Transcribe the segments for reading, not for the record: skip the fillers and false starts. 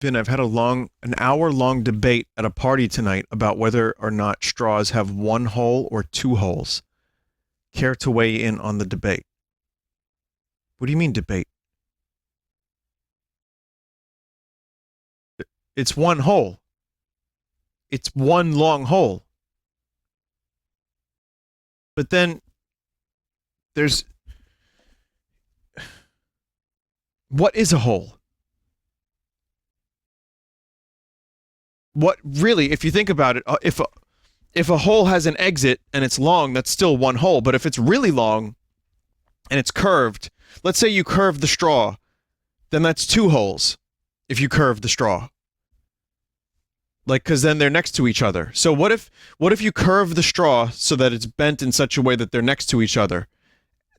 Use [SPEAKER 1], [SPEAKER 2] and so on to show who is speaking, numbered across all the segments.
[SPEAKER 1] Vin, I've had an hour-long debate at a party tonight about whether or not straws have one hole or two holes. Care to weigh in on the debate? What do you mean debate? It's one hole. It's one long hole. But then there's what is a hole? What really, if you think about it, if a hole has an exit and it's long, that's still one hole. But if it's really long and it's curved, let's say you curve the straw, then that's two holes. If you curve the straw, like, because then they're next to each other. So what if you curve the straw so that it's bent in such a way that they're next to each other?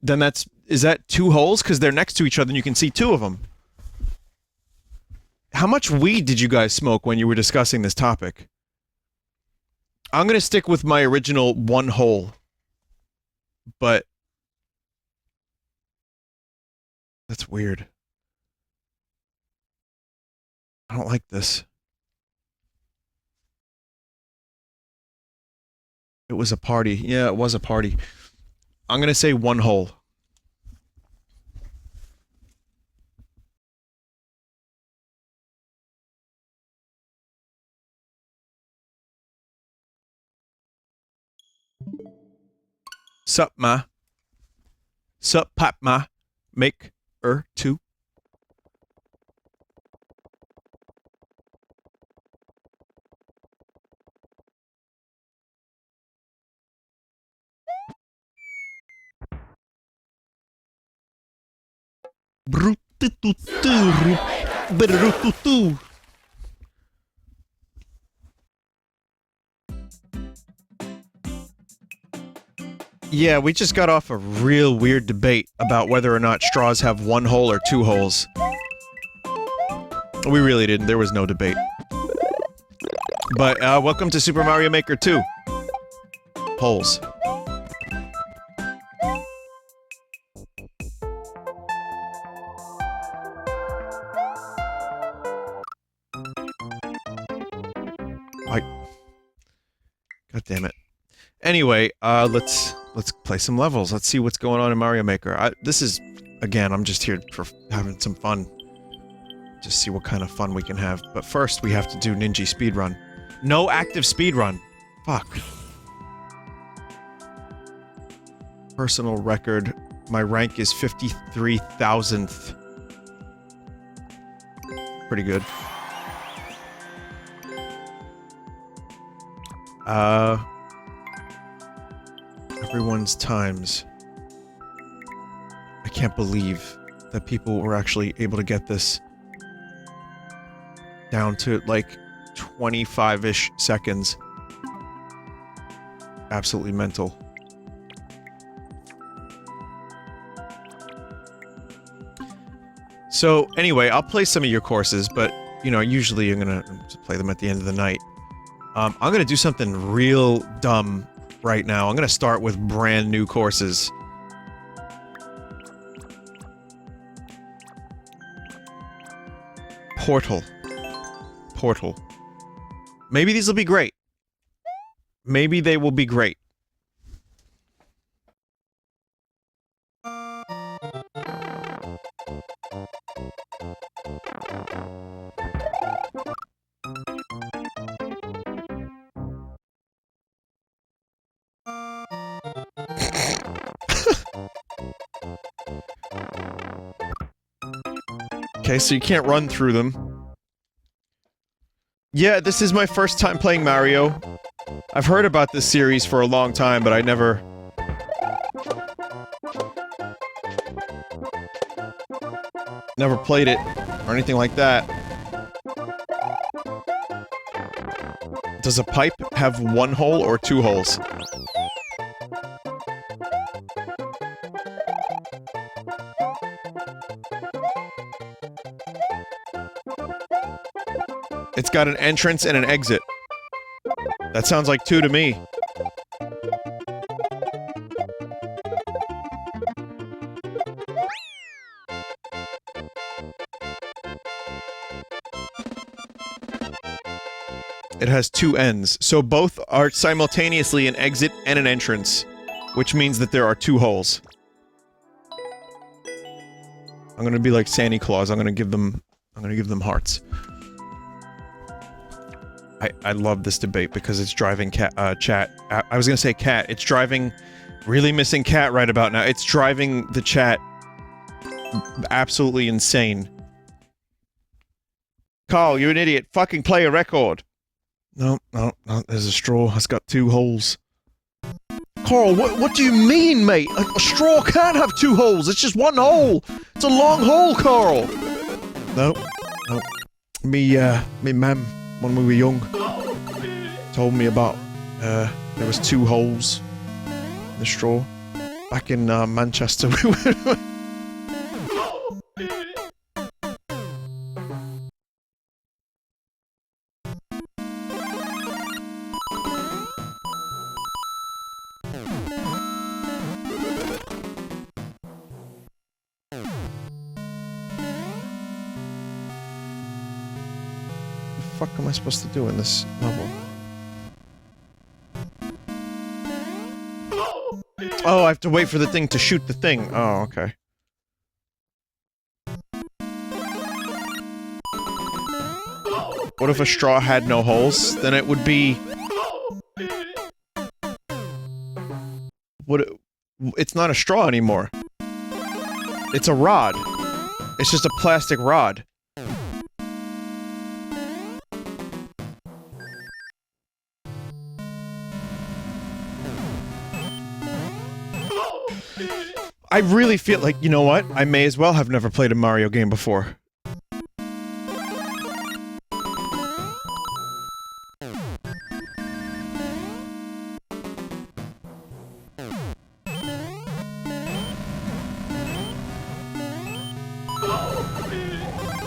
[SPEAKER 1] Then is that two holes because they're next to each other and you can see two of them. How much weed did you guys smoke when you were discussing this topic? I'm going to stick with my original one hole. But that's weird. I don't like this. It was a party. Yeah, it was a party. I'm going to say one hole. Sup, ma? Sup, pop, ma? Make two. Yeah, we just got off a real weird debate about whether or not straws have one hole or two holes. We really didn't. There was no debate. But, welcome to Super Mario Maker 2. Holes. God damn it. Anyway, let's play some levels. Let's see what's going on in Mario Maker. This is, again, I'm just here for having some fun. Just see what kind of fun we can have. But first, we have to do Ninja Speedrun. No active speedrun. Fuck. Personal record. My rank is 53,000th. Pretty good. Everyone's times. I can't believe that people were actually able to get this down to, like, 25-ish seconds. Absolutely mental. So, anyway, I'll play some of your courses, but, you know, usually I'm gonna play them at the end of the night. I'm gonna do something real dumb right now. I'm gonna start with brand new courses. Portal. Portal. Maybe these will be great. Maybe they will be great. Okay, so you can't run through them. Yeah, this is my first time playing Mario. I've heard about this series for a long time, but I never played it, or anything like that. Does a pipe have one hole or two holes? It's got an entrance and an exit. That sounds like two to me. It has two ends, so both are simultaneously an exit and an entrance, which means that there are two holes. I'm gonna be like Santa Claus. I'm gonna give them hearts. I love this debate because it's driving chat. I was gonna say cat. It's driving really missing cat right about now. It's driving the chat absolutely insane. Carl, you're an idiot. Fucking play a record. No, there's a straw. It's got two holes. Carl, what do you mean, mate? A straw can't have two holes. It's just one hole. It's a long hole, Carl. No. Me mum, when we were young, told me about, there was two holes in the straw. Back in, Manchester. What the fuck am I supposed to do in this level? Oh, I have to wait for the thing to shoot the thing. Oh, okay. What if a straw had no holes? Then it would be... It's not a straw anymore. It's a rod. It's just a plastic rod. I really feel like, you know what? I may as well have never played a Mario game before.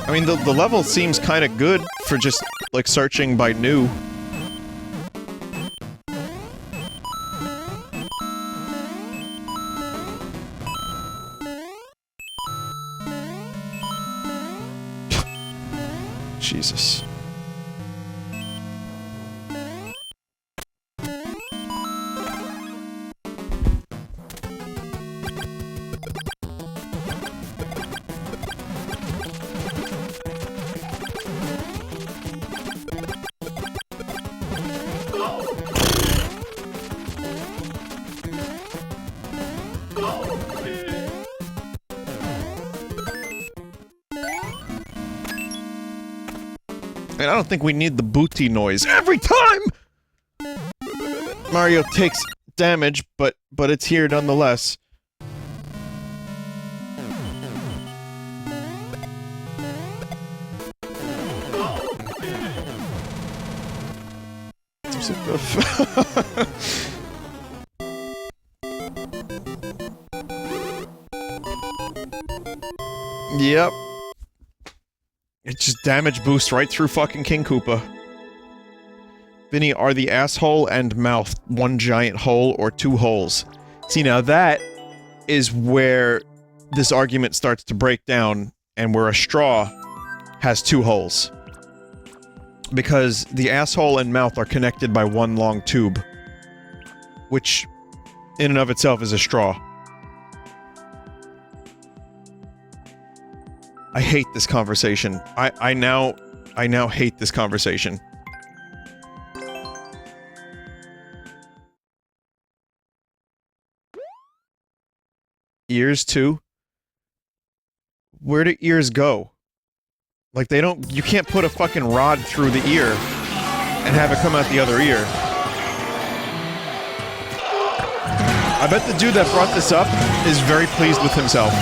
[SPEAKER 1] I mean, the level seems kinda good for just, like, searching by new. Jesus. And I don't think we need the booty noise every time! Mario takes damage, but it's here nonetheless. Yep. It just damage boosts right through fucking King Koopa. Vinny, are the asshole and mouth one giant hole or two holes? See, now that is where this argument starts to break down, and where a straw has two holes. Because the asshole and mouth are connected by one long tube. Which, in and of itself, is a straw. I hate this conversation. I now hate this conversation. Ears too? Where do ears go? Like they don't- you can't put a fucking rod through the ear and have it come out the other ear. I bet the dude that brought this up is very pleased with himself.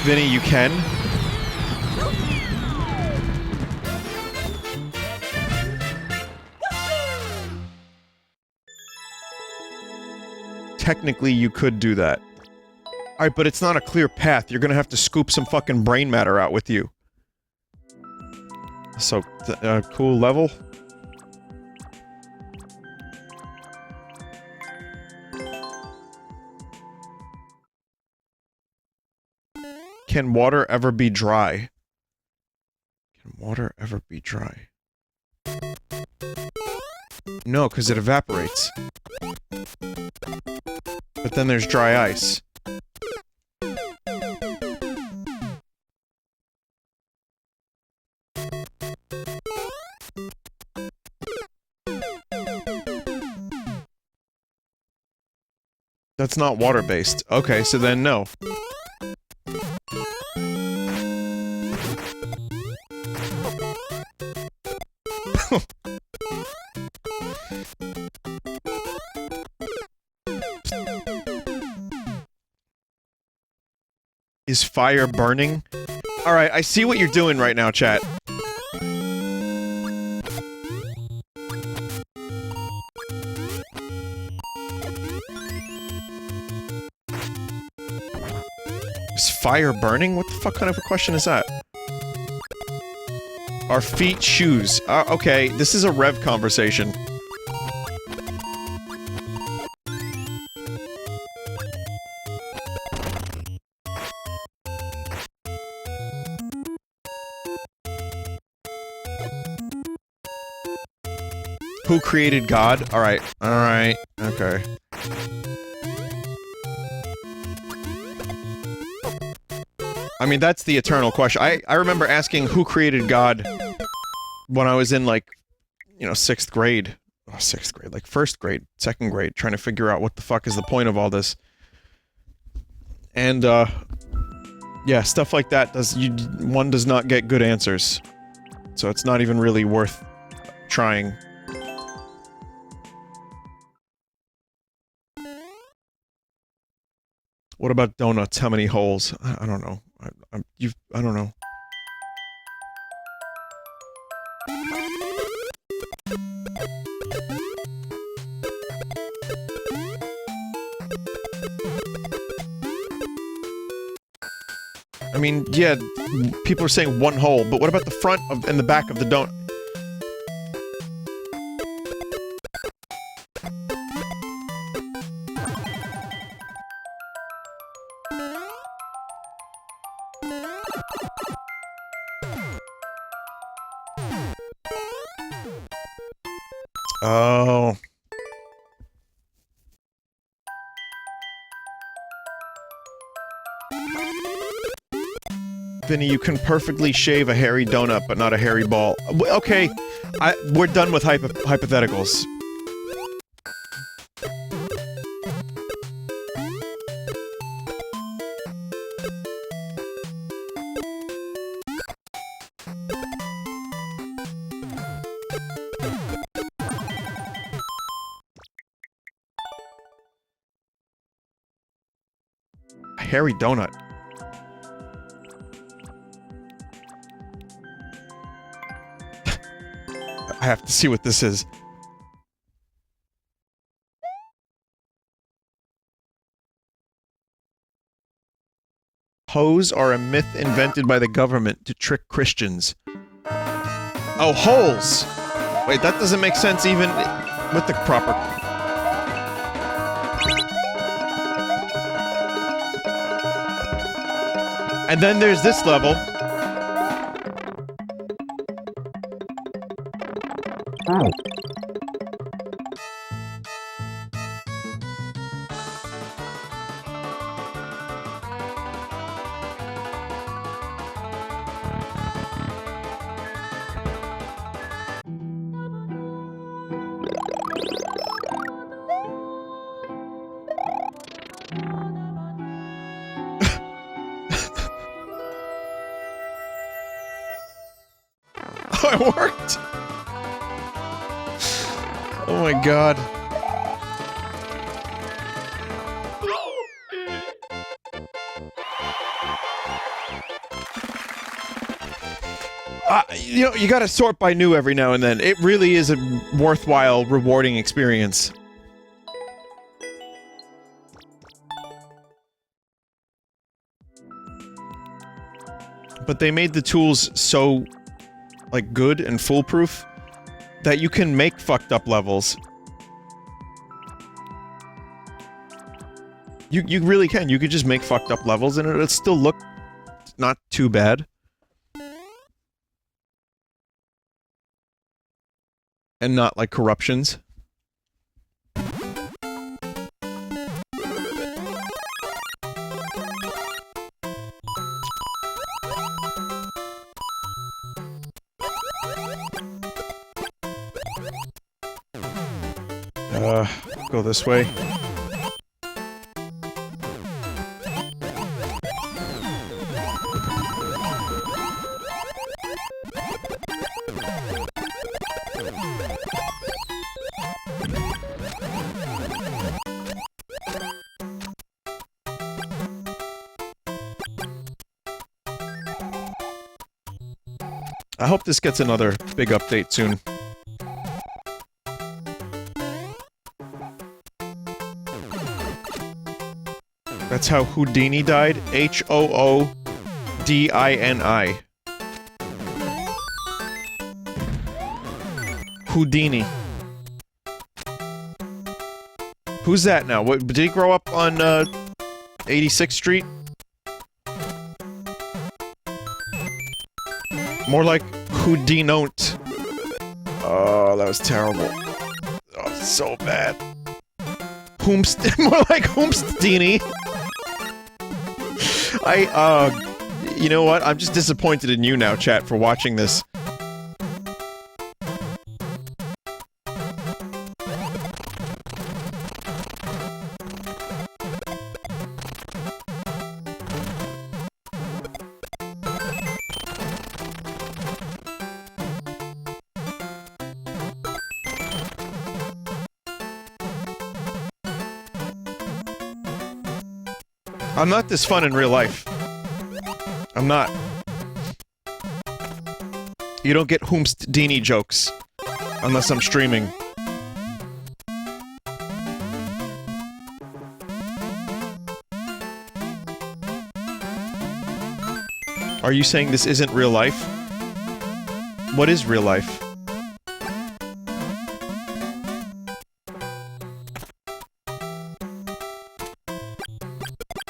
[SPEAKER 1] Vinny, you can. Technically, you could do that. Alright, but it's not a clear path. You're gonna have to scoop some fucking brain matter out with you. So, cool level. Can water ever be dry? Can water ever be dry? No, because it evaporates. But then there's dry ice. That's not water-based. Okay, so then no. Is fire burning? Alright, I see what you're doing right now, chat. Is fire burning? What the fuck kind of a question is that? Are feet shoes? Okay, this is a Rev conversation. Who created God? Alright, alright, okay. I mean, that's the eternal question. I remember asking who created God when I was in, like, you know, 6th grade. Oh, 6th grade. Like, 1st grade, 2nd grade, trying to figure out what the fuck is the point of all this. And, yeah, stuff like that one does not get good answers. So it's not even really worth trying. What about donuts? How many holes? I don't know. I don't know. I mean, yeah, people are saying one hole, but what about the front of and the back of the donut? Oh. Vinny, you can perfectly shave a hairy donut, but not a hairy ball. Okay, we're done with hypotheticals. A hairy donut. I have to see what this is. Hoes are a myth invented by the government to trick Christians. Oh, holes! Wait, that doesn't make sense even with the proper... And then there's this level. Oh. Oh, it worked! Oh my god. You know, you gotta sort by new every now and then. It really is a worthwhile, rewarding experience. But they made the tools so, like, good and foolproof that you can make fucked up levels. You really can. You could just make fucked up levels and it'll still look not too bad. and not like corruptions. Go this way. I hope this gets another big update soon. That's how Houdini died? H-O-O-D-I-N-I. Houdini. Who's that now? What, did he grow up on, 86th Street? More like Houdinont. Oh, that was terrible. Oh, so bad. More like Hoomstdini. You know what? I'm just disappointed in you now, chat, for watching this. I'm not this fun in real life. I'm not. You don't get Hoomstdini jokes. Unless I'm streaming. Are you saying this isn't real life? What is real life?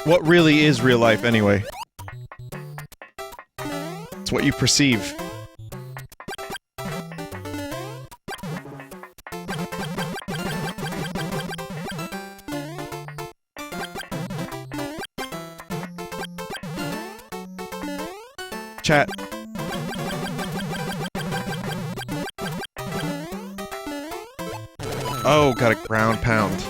[SPEAKER 1] What really is real life, anyway? It's what you perceive. Chat. Oh, got a ground pound.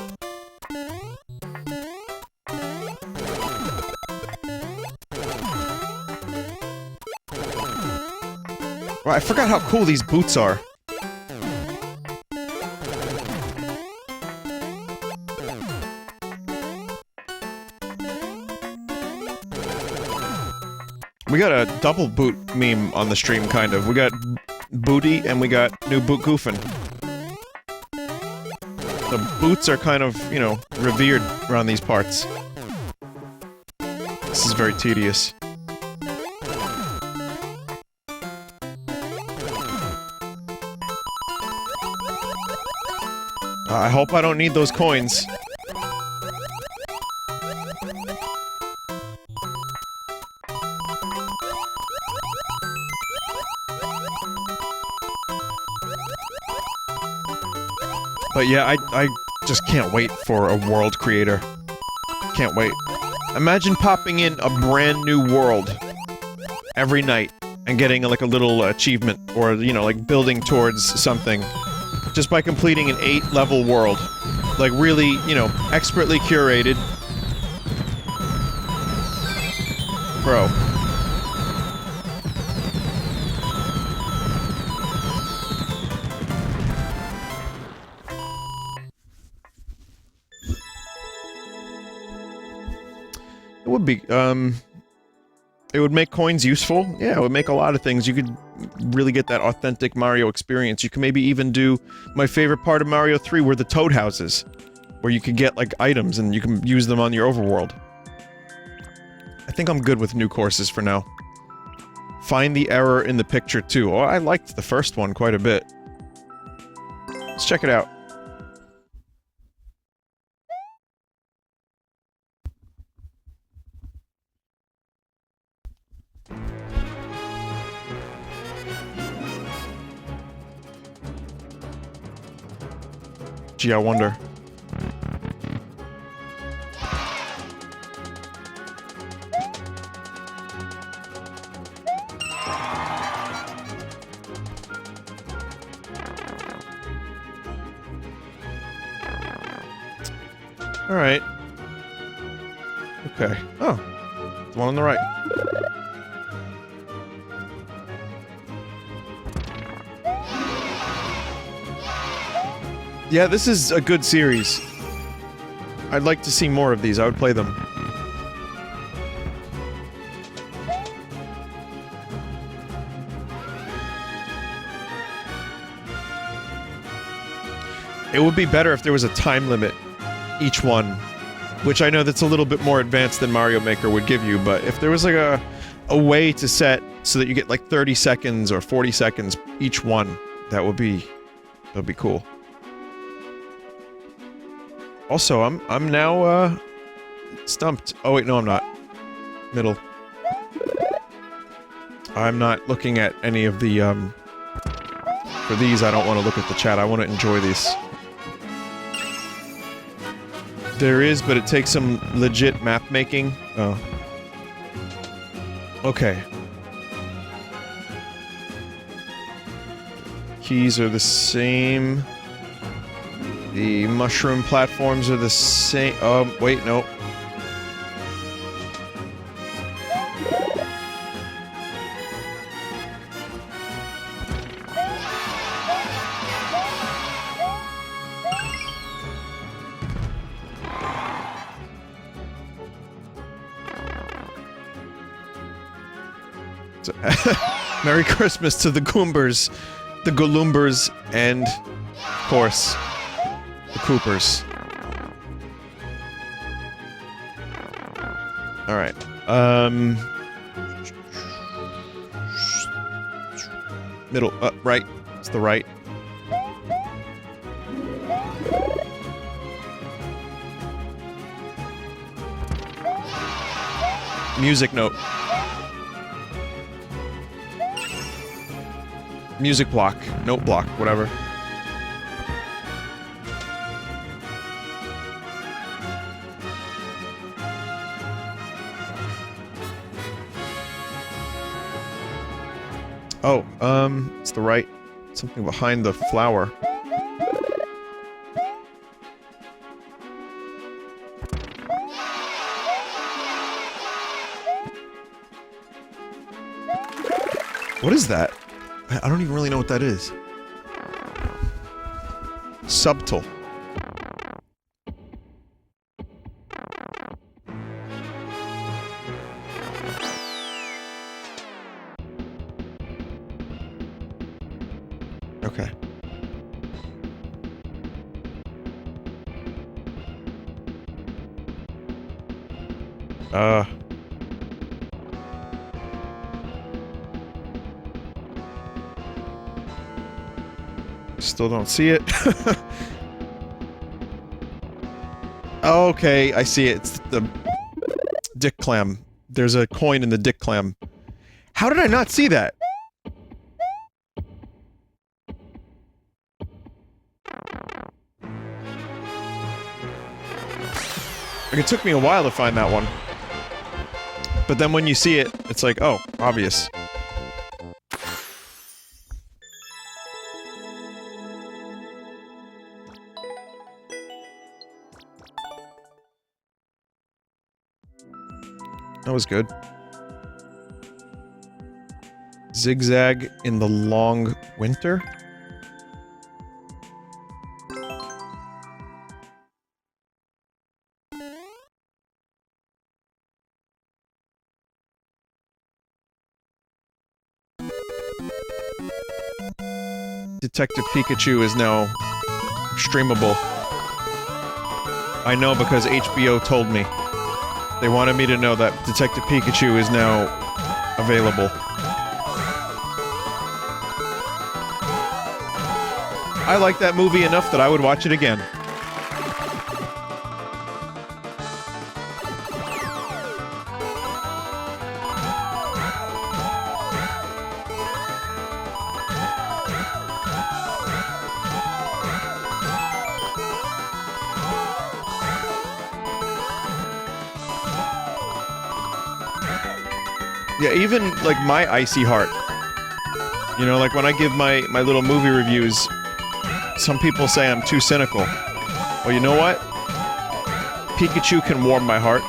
[SPEAKER 1] Well, I forgot how cool these boots are. We got a double boot meme on the stream, kind of. We got booty and we got new boot goofing. The boots are kind of, you know, revered around these parts. This is very tedious. I hope I don't need those coins. But yeah, I just can't wait for a world creator. Can't wait. Imagine popping in a brand new world every night and getting like a little achievement or, you know, like building towards something just by completing an 8-level world. Like really, you know, expertly curated. Bro. It would be, it would make coins useful. Yeah, it would make a lot of things. You could really get that authentic Mario experience. You can maybe even do my favorite part of Mario 3 were the toad houses, where you could get, like, items and you can use them on your overworld. I think I'm good with new courses for now. Find the error in the picture, too. Oh, I liked the first one quite a bit. Let's check it out. Gee, I wonder. Alright. Okay. Oh. The one on the right. Yeah, this is a good series. I'd like to see more of these. I would play them. It would be better if there was a time limit each one, which I know that's a little bit more advanced than Mario Maker would give you, but if there was like a way to set so that you get like 30 seconds or 40 seconds each one, that would be cool. Also, I'm now stumped. Oh wait, no I'm not. Middle. I'm not looking at any of the for these I don't want to look at the chat. I want to enjoy these. There is, but it takes some legit map making. Oh. Okay. Keys are the same. The mushroom platforms are the same. Wait, no. Merry Christmas to the Goombers, the Goloombers, and, of course, the Coopers. Alright, middle, right. It's the right. Music note. Music block. Note block. Whatever. Oh, it's the right. Something behind the flower. What is that? I don't even really know what that is. Subtle. Okay. Still don't see it. Okay, I see it. It's the dick clam. There's a coin in the dick clam. How did I not see that? Like, it took me a while to find that one. But then when you see it, it's like, oh, obvious. That was good. Zigzag in the long winter? Detective Pikachu is now streamable. I know because HBO told me. They wanted me to know that Detective Pikachu is now available. I like that movie enough that I would watch it again. Yeah, even, like, my icy heart. You know, like, when I give my little movie reviews, some people say I'm too cynical. Well, you know what? Pikachu can warm my heart.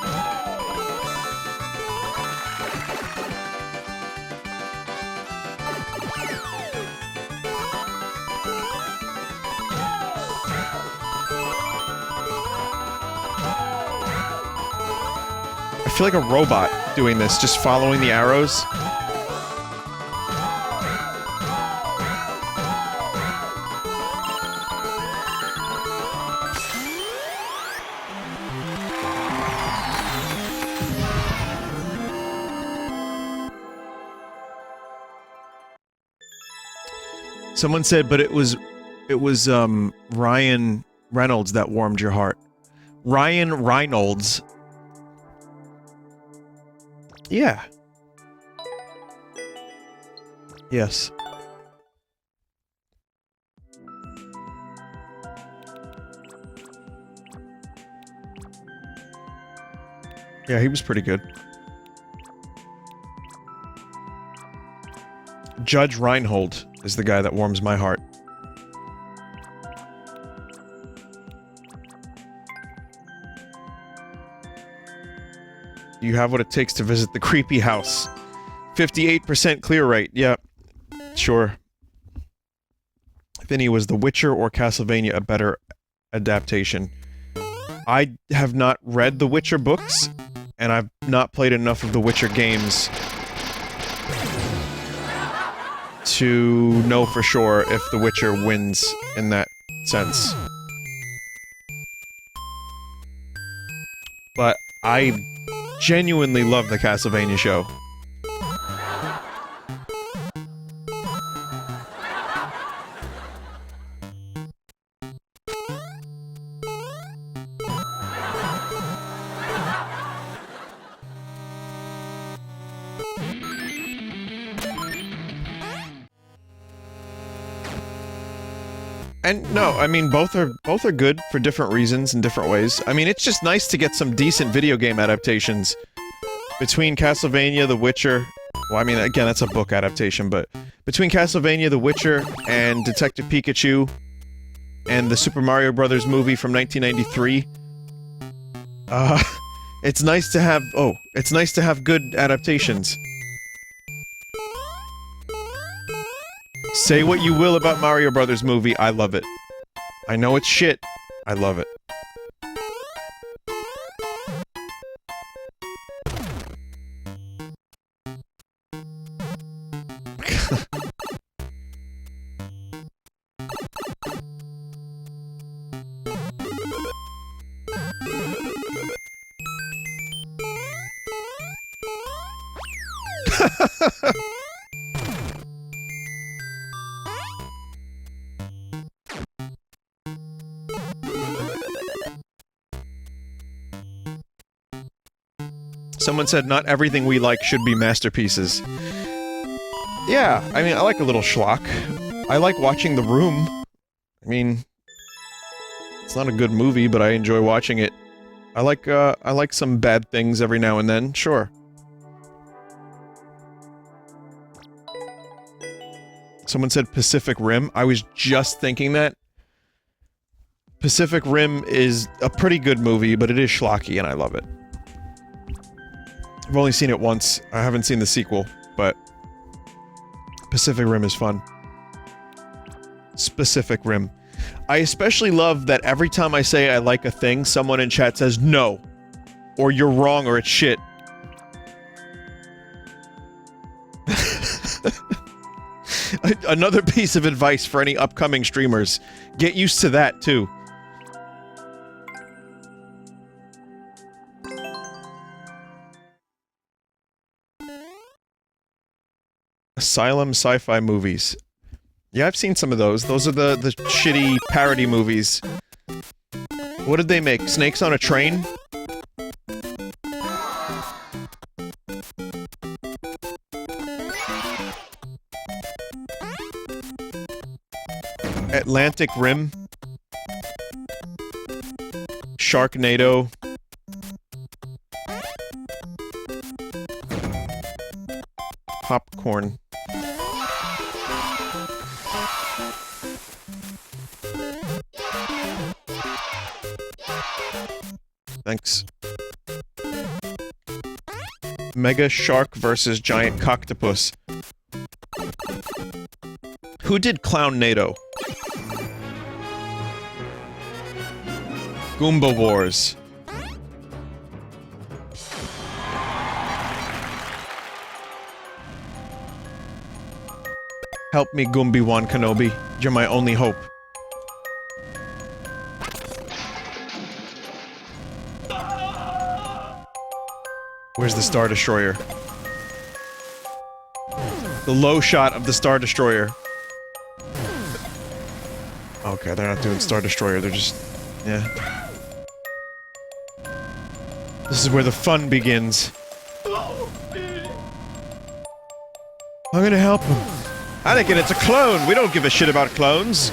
[SPEAKER 1] I feel like a robot doing this, just following the arrows. Someone said, but it was Ryan Reynolds that warmed your heart. Ryan Reynolds. Yeah. Yes. Yeah, he was pretty good. Judge Reinhold is the guy that warms my heart. You have what it takes to visit the creepy house. 58% clear rate. Yeah, sure. Vinny, was The Witcher or Castlevania a better adaptation? I have not read the Witcher books, and I've not played enough of the Witcher games to know for sure if The Witcher wins in that sense. But I genuinely love the Castlevania show. And no, I mean both are good for different reasons in different ways. I mean, it's just nice to get some decent video game adaptations between Castlevania, The Witcher. Well, I mean, again, that's a book adaptation, but between Castlevania, The Witcher, and Detective Pikachu, and the Super Mario Brothers movie from 1993. It's nice to have. Oh, it's nice to have good adaptations. Say what you will about Mario Brothers movie, I love it. I know it's shit. I love it. Someone said not everything we like should be masterpieces. Yeah, I mean, I like a little schlock. I like watching The Room. I mean, it's not a good movie, but I enjoy watching it. I like some bad things every now and then, sure. Someone said Pacific Rim. I was just thinking that. Pacific Rim is a pretty good movie, but it is schlocky, and I love it. I've only seen it once. I haven't seen the sequel, but Pacific Rim is fun. Pacific Rim. I especially love that every time I say I like a thing, someone in chat says no, or you're wrong, or it's shit. Another piece of advice for any upcoming streamers. Get used to that, too. Asylum sci-fi movies. Yeah, I've seen some of those. Those are the shitty parody movies. What did they make? Snakes on a Train? Atlantic Rim? Sharknado? popcorn. Thanks. Mega Shark versus Giant Coctopus. Who did Clown NATO? Goomba Wars. Help me, Goombi-Wan Kenobi. You're my only hope. Where's the Star Destroyer? The low shot of the Star Destroyer. Okay, they're not doing Star Destroyer, they're just... yeah. This is where the fun begins. I'm gonna help him. Anakin, it's a clone! We don't give a shit about clones!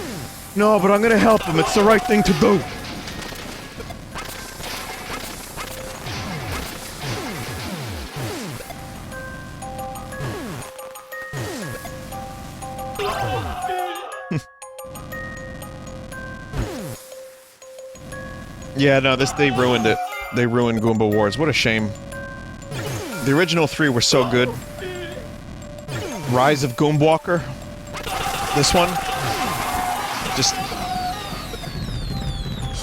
[SPEAKER 1] No, but I'm gonna help him, it's the right thing to do! Yeah, no, they ruined it. They ruined Goomba Wars. What a shame. The original three were so good. Rise of Goombwalker. This one. Just...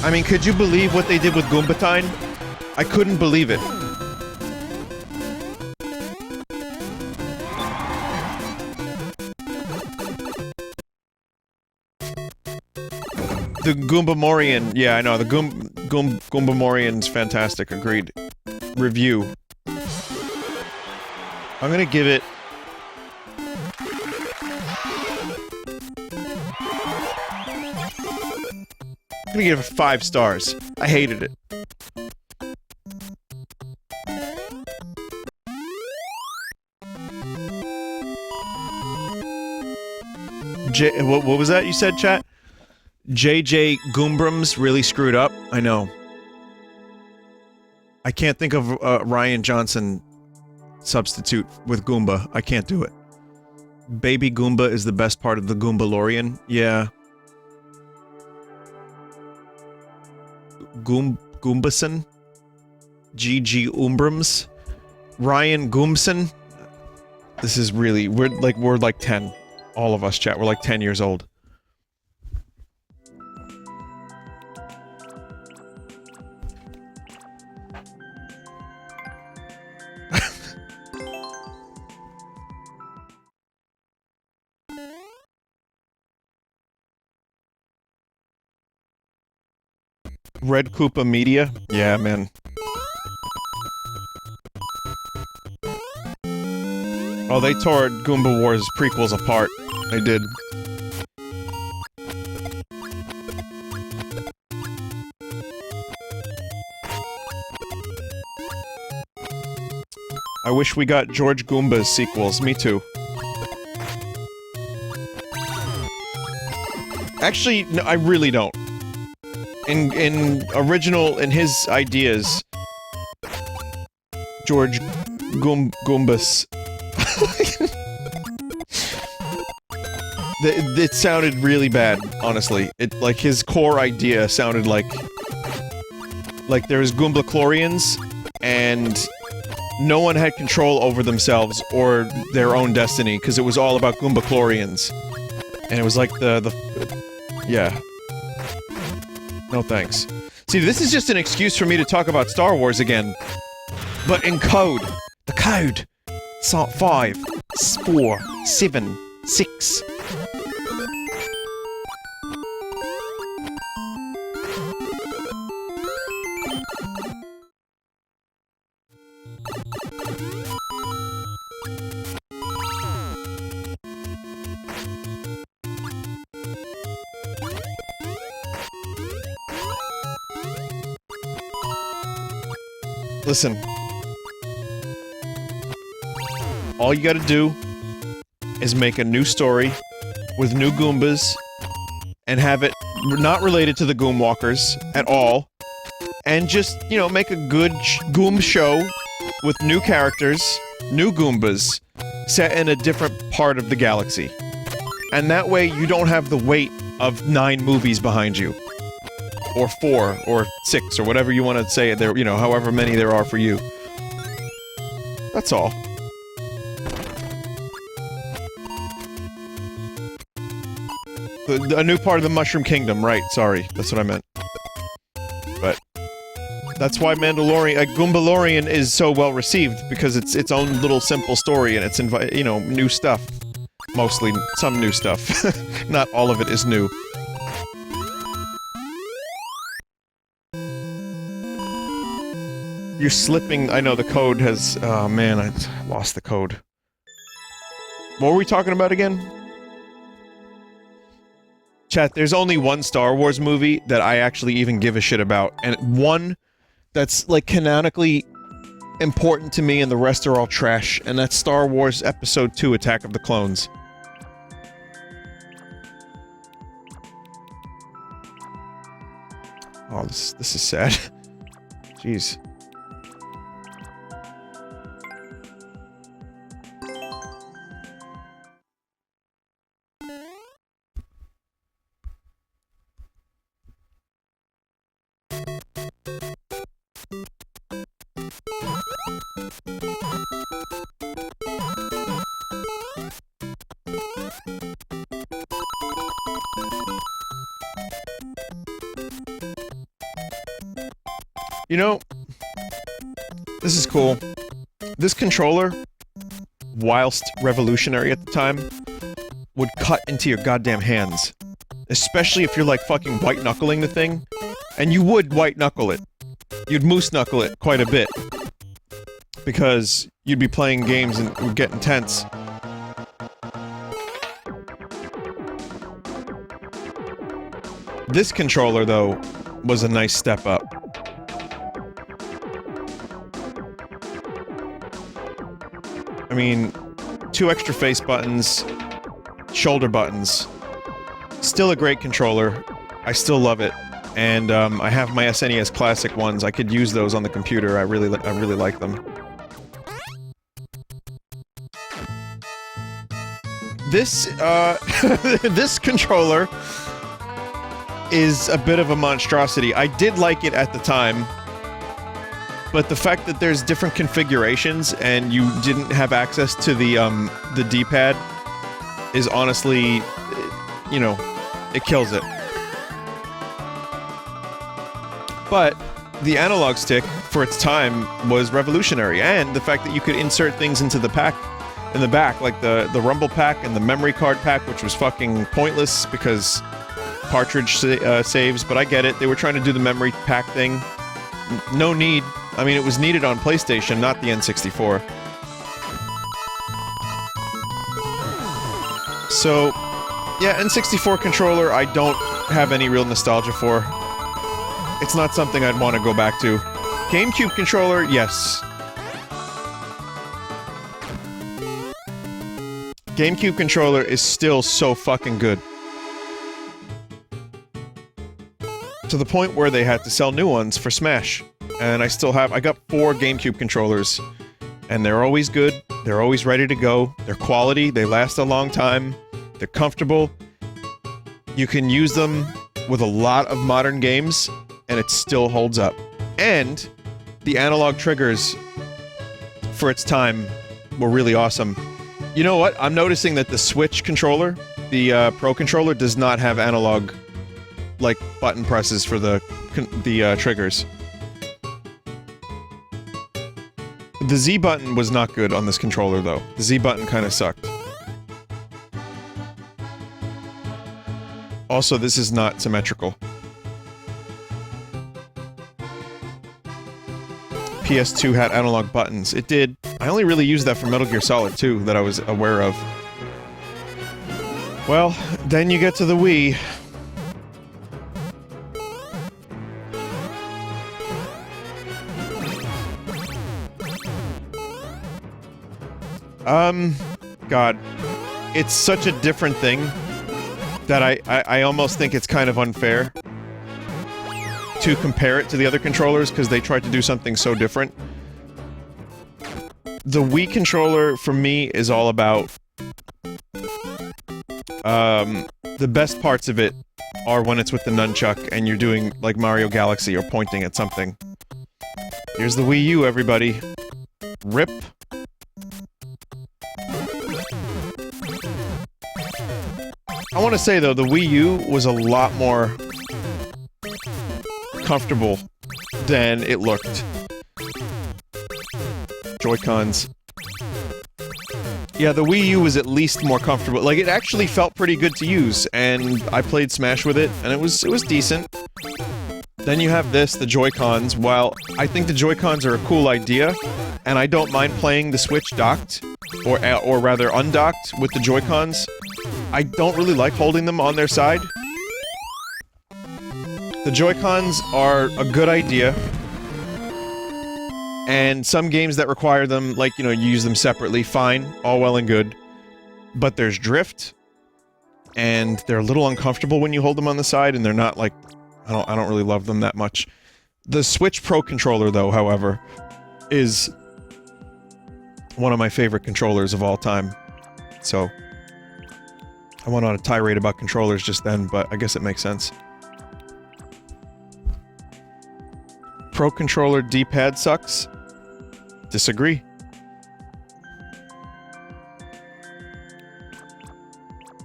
[SPEAKER 1] I mean, could you believe what they did with Goombatine? I couldn't believe it. The Goombamorian, yeah, I know, the Goombamorian's fantastic, agreed. Review. I'm gonna give it... I'm gonna give it 5 stars. I hated it. What was that you said, chat? JJ Goombrams really screwed up? I know. I can't think of a Ryan Johnson substitute with Goomba. I can't do it. Baby Goomba is the best part of the Goombalorian. Yeah. Goombason? GG Umbrams? Ryan Goomson? This is really... we're like 10. All of us, chat. We're like 10 years old. Red Koopa Media? Yeah, man. Oh, they tore Goomba Wars prequels apart. They did. I wish we got George Goomba's sequels. Me too. Actually, no, I really don't. In his ideas, George Goombas. It sounded really bad, honestly. Like, his core idea sounded like there's Goombachlorians, and no one had control over themselves or their own destiny, because it was all about Goombachlorians. And it was like yeah. No thanks. See, this is just an excuse for me to talk about Star Wars again. But in code. The code. 5, 4, 7, 6. Listen. All you gotta do is make a new story with new Goombas and have it not related to the Goomwalkers at all, and just, you know, make a good Goom show with new characters, new Goombas, set in a different part of the galaxy. And that way you don't have the weight of 9 movies behind you. Or 4, or 6, or whatever you want to say there, you know, however many there are for you. That's all. A new part of the Mushroom Kingdom, right, sorry, that's what I meant. But that's why Goombalorian is so well received, because it's its own little simple story, and it's you know, new stuff. Mostly, some new stuff. Not all of it is new. You're slipping, I know the code has, oh man, I lost the code. What were we talking about again? Chat, there's only one Star Wars movie that I actually even give a shit about, and one that's, like, canonically important to me and the rest are all trash, and that's Star Wars Episode 2, Attack of the Clones. Oh, this is sad. Jeez. You know, this is cool. This controller, whilst revolutionary at the time, would cut into your goddamn hands. Especially if you're like fucking white-knuckling the thing. And you would white-knuckle it. You'd moose-knuckle it quite a bit. Because you'd be playing games and it would get intense. This controller, though, was a nice step up. I mean, 2 extra face buttons, shoulder buttons. Still a great controller. I still love it. And, I have my SNES Classic ones. I could use those on the computer. I really like them. This, this controller is a bit of a monstrosity. I did like it at the time. But the fact that there's different configurations and you didn't have access to the D-pad is honestly, you know, it kills it. But the analog stick, for its time, was revolutionary, and the fact that you could insert things into the pack, in the back, like the rumble pack and the memory card pack, which was fucking pointless because cartridge saves, but I get it, they were trying to do the memory pack thing. No need. I mean, it was needed on PlayStation, not the N64. So, yeah, N64 controller I don't have any real nostalgia for. It's not something I'd want to go back to. GameCube controller, yes. GameCube controller is still so fucking good. To the point where they had to sell new ones for Smash. And I got 4 GameCube controllers. And they're always good, they're always ready to go, they're quality, they last a long time, they're comfortable. You can use them with a lot of modern games, and it still holds up. And the analog triggers, for its time, were really awesome. You know what? I'm noticing that the Switch controller, the Pro controller, does not have analog, like, button presses for the triggers. The Z button was not good on this controller, though. The Z button kinda sucked. Also, this is not symmetrical. PS2 had analog buttons. It did. I only really used that for Metal Gear Solid 2 that I was aware of. Well, then you get to the Wii. God. It's such a different thing that I almost think it's kind of unfair to compare it to the other controllers, because they tried to do something so different. The Wii controller, for me, is all about... the best parts of it are when it's with the nunchuck and you're doing, like, Mario Galaxy or pointing at something. Here's the Wii U, everybody. RIP. I want to say, though, the Wii U was a lot more comfortable than it looked. Joy-Cons. Yeah, the Wii U was at least more comfortable. Like, it actually felt pretty good to use, and I played Smash with it, and it was decent. Then you have this, the Joy-Cons. While I think the Joy-Cons are a cool idea, and I don't mind playing the Switch docked, or rather undocked with the Joy-Cons, I don't really like holding them on their side. The Joy-Cons are a good idea, and some games that require them, like, you know, you use them separately, fine, all well and good. But there's drift, and they're a little uncomfortable when you hold them on the side, and they're not, like, I don't really love them that much. The Switch Pro controller, though, however, is one of my favorite controllers of all time. So, I went on a tirade about controllers just then, but I guess it makes sense. Pro controller D-pad sucks? Disagree.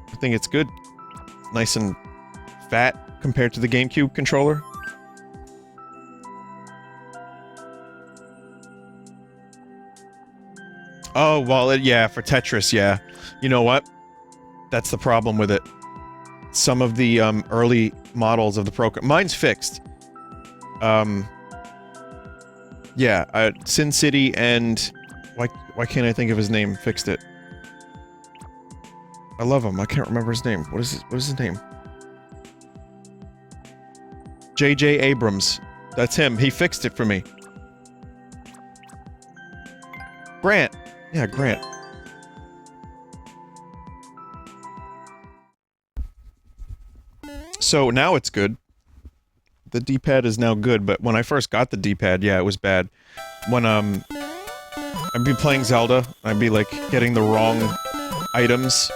[SPEAKER 1] I think it's good. Nice and fat compared to the GameCube controller. Oh, well, yeah, for Tetris, yeah. You know what? That's the problem with it. Some of the, early models of the Pro... Mine's fixed. Yeah, Sin City and... Why can't I think of his name? Fixed it. I love him. I can't remember his name. What is his name? J.J. Abrams. That's him. He fixed it for me. Grant. Yeah, Grant. So now it's good. The D-pad is now good, but when I first got the D-pad, yeah, it was bad. When, I'd be playing Zelda, I'd be, like, getting the wrong items.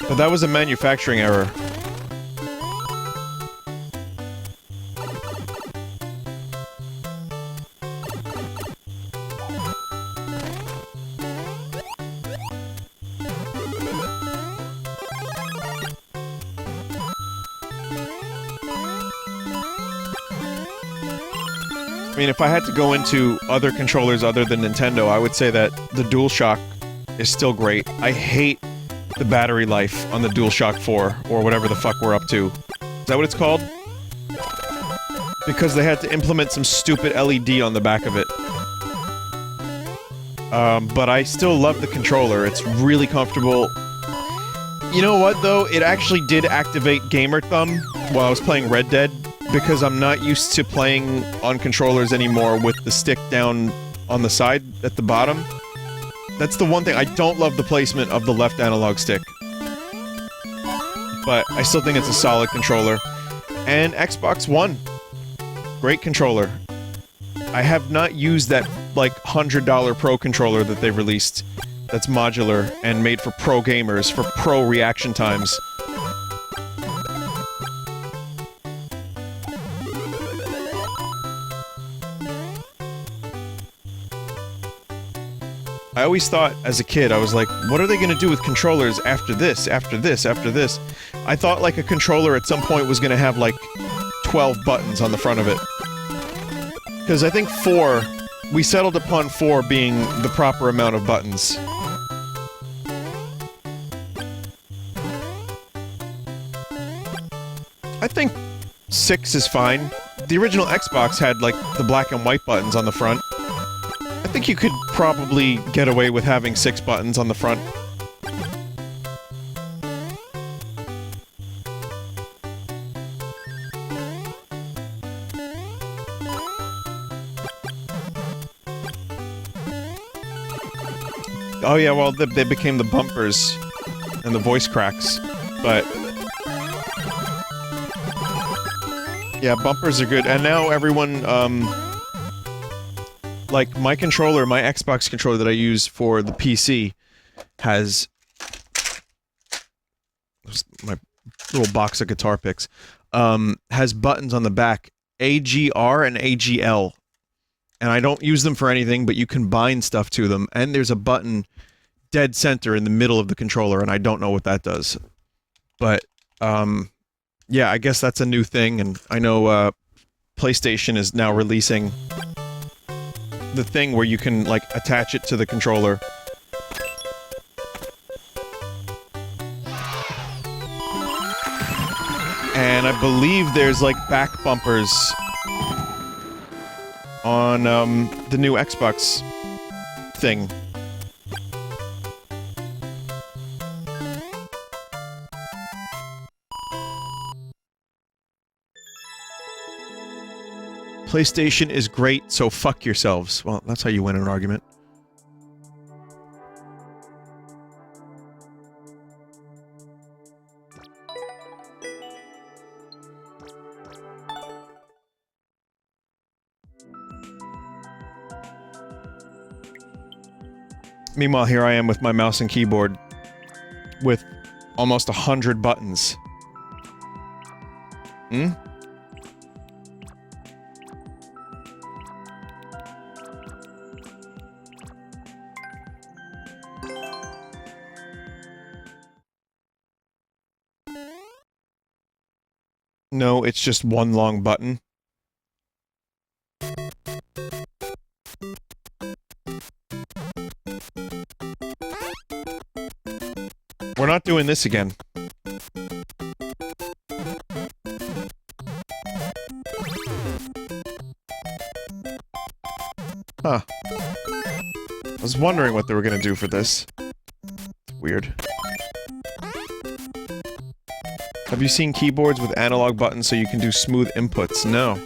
[SPEAKER 1] But that was a manufacturing error. I mean, if I had to go into other controllers other than Nintendo, I would say that the DualShock is still great. I hate the battery life on the DualShock 4, or whatever the fuck we're up to. Is that what it's called? Because they had to implement some stupid LED on the back of it. But I still love the controller. It's really comfortable. You know what, though? It actually did activate Gamer Thumb while I was playing Red Dead, because I'm not used to playing on controllers anymore with the stick down on the side at the bottom. That's the one thing. I don't love the placement of the left analog stick. But I still think it's a solid controller. And Xbox One. Great controller. I have not used that, like, $100 Pro controller that they released. That's modular and made for pro gamers, for pro reaction times. I always thought, as a kid, I was like, what are they gonna do with controllers after this, after this, after this? I thought, like, a controller at some point was gonna have, like, 12 buttons on the front of it. Because I think 4... We settled upon 4 being the proper amount of buttons. I think 6 is fine. The original Xbox had, like, the black and white buttons on the front. I think you could probably get away with having 6 buttons on the front. Oh yeah, well, they became the bumpers and the voice cracks, but... Yeah, bumpers are good, and now everyone, Like, my controller, my Xbox controller that I use for the PC has... my little box of guitar picks. Has buttons on the back. AGR and AGL. And I don't use them for anything, but you can bind stuff to them. And there's a button dead center in the middle of the controller, and I don't know what that does. But, yeah, I guess that's a new thing, and I know, PlayStation is now releasing the thing where you can, like, attach it to the controller. And I believe there's, like, back bumpers on, the new Xbox thing. PlayStation is great, so fuck yourselves. Well, that's how you win an argument. Meanwhile, here I am with my mouse and keyboard with almost 100 buttons. Hmm? No, it's just one long button. We're not doing this again. Huh. I was wondering what they were gonna do for this. Weird. Have you seen keyboards with analog buttons so you can do smooth inputs? No.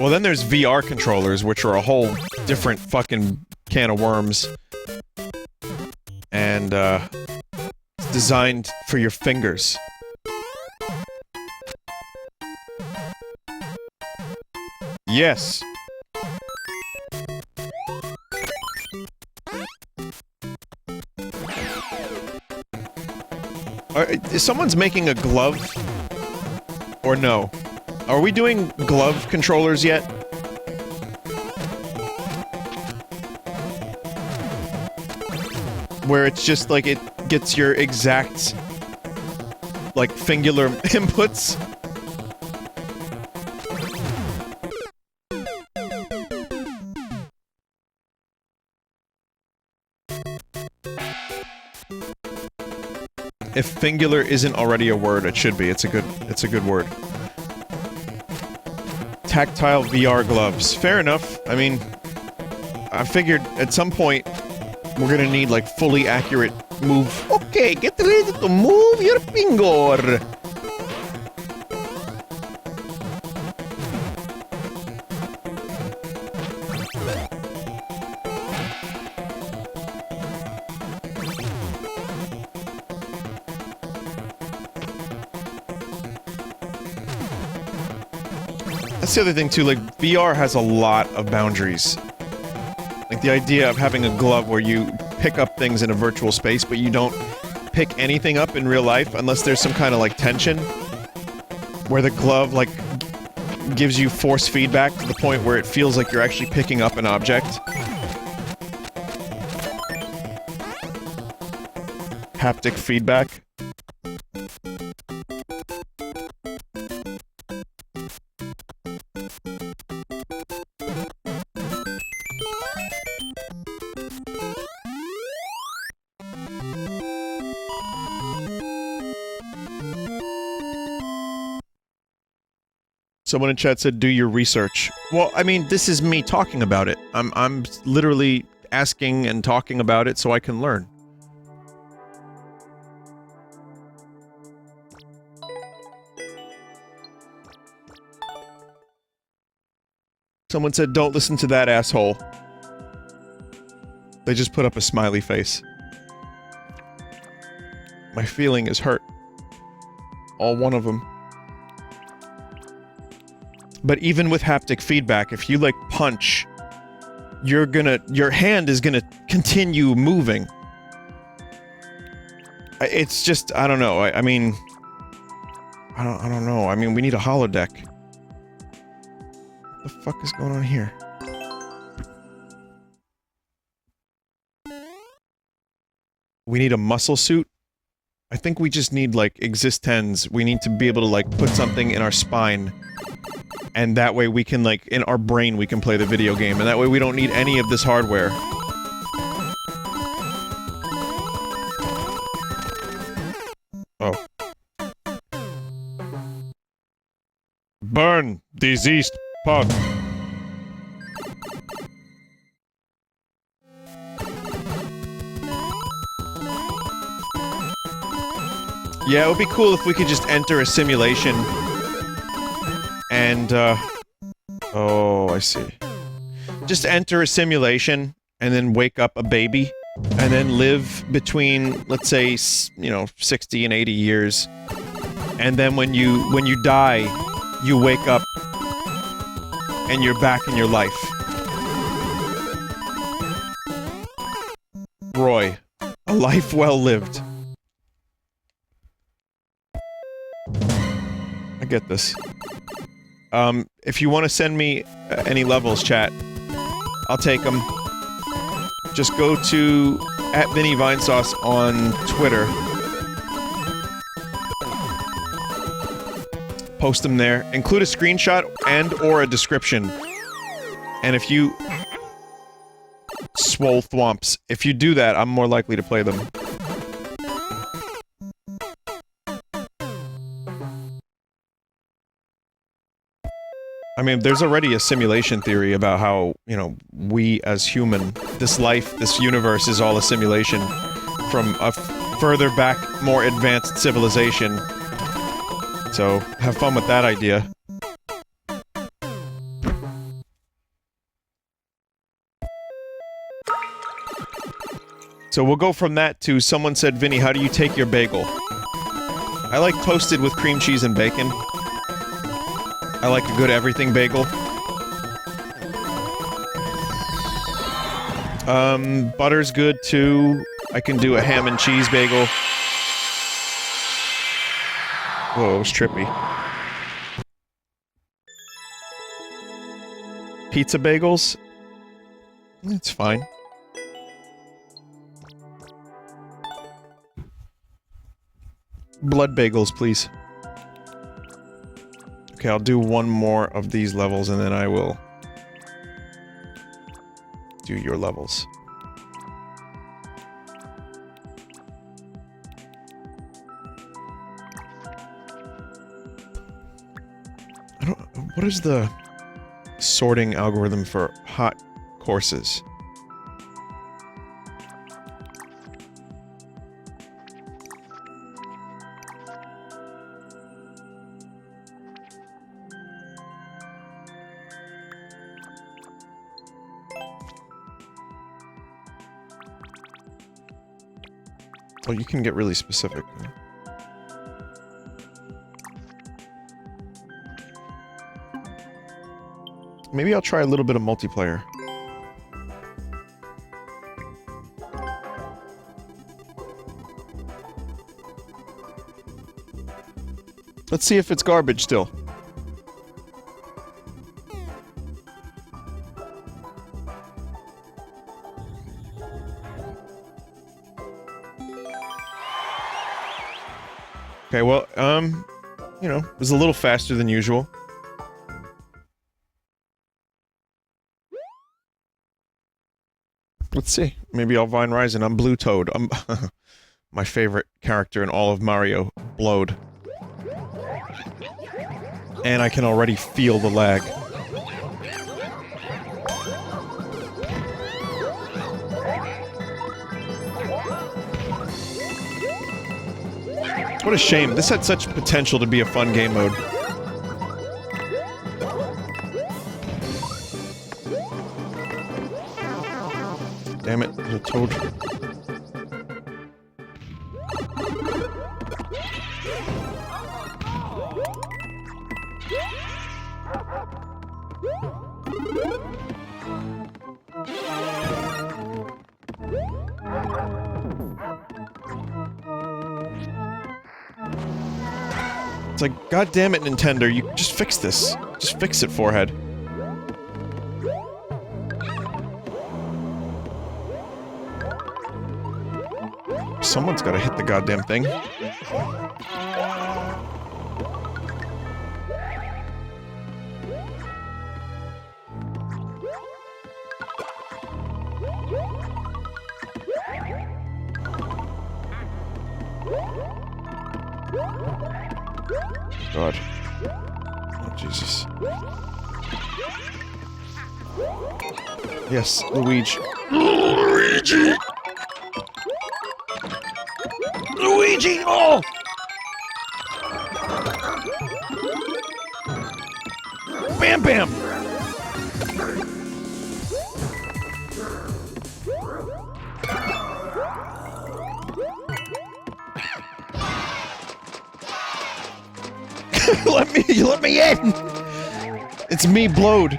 [SPEAKER 1] Well, then there's VR controllers, which are a whole different fucking can of worms. And, designed for your fingers. Yes. Is someone's making a glove? Or no? Are we doing glove controllers yet? Where it's just like it gets your exact, like, fingular inputs? If fingular isn't already a word, it should be. It's a good word. Tactile VR gloves. Fair enough. I mean, I figured at some point we're gonna need, like, fully accurate move. Okay, get ready to move your finger. That's the other thing, too, like, VR has a lot of boundaries. Like, the idea of having a glove where you pick up things in a virtual space, but you don't pick anything up in real life unless there's some kind of, like, tension. Where the glove, like, gives you force feedback to the point where it feels like you're actually picking up an object. Haptic feedback. Someone in chat said, do your research. Well, I mean, this is me talking about it. I'm literally asking and talking about it so I can learn. Someone said, don't listen to that asshole. They just put up a smiley face. My feeling is hurt. All one of them. But even with haptic feedback, if you, like, punch, your hand is gonna continue moving. It's just, I don't know, I mean... I don't know, I mean, we need a holodeck. What the fuck is going on here? We need a muscle suit? I think we just need, like, existenz. We need to be able to, like, put something in our spine. And that way we can, like, in our brain we can play the video game, and that way we don't need any of this hardware. Oh. Burn, diseased pug. Yeah, it would be cool if we could just enter a simulation. And, oh, I see. Just enter a simulation, and then wake up a baby, and then live between, let's say, you know, 60 and 80 years. And then when you die, you wake up, and you're back in your life. Roy, a life well lived. I get this. If you want to send me any levels, chat, I'll take them. Just go to @Vinny Vinesauce on Twitter. Post them there. Include a screenshot and or a description. And if you... Swole thwomps. If you do that, I'm more likely to play them. I mean, there's already a simulation theory about how, you know, we as human, this life, this universe is all a simulation from a further back, more advanced civilization. So, have fun with that idea. So we'll go from that to, someone said, Vinny, how do you take your bagel? I like toasted with cream cheese and bacon. I like a good everything bagel. Butter's good too. I can do a ham and cheese bagel. Whoa, it was trippy. Pizza bagels? It's fine. Blood bagels, please. Okay, I'll do one more of these levels and then I will do your levels. I don't... What is the sorting algorithm for hot courses? Oh, you can get really specific. Maybe I'll try a little bit of multiplayer. Let's see if it's garbage still. Okay, well, you know, it was a little faster than usual. Let's see. Maybe I'll Vine Ryzen. I'm Blue Toad. I'm my favorite character in all of Mario. Blowed. And I can already feel the lag. What a shame. This had such potential to be a fun game mode. Damn it, little toad. It's like, God damn it, Nintendo, you just fix this. Just fix it, forehead. Someone's gotta hit the goddamn thing. God. Oh, Jesus. Yes, Luigi. Luigi! Luigi! Oh! Bam Bam! let me in! It's me, Blowed.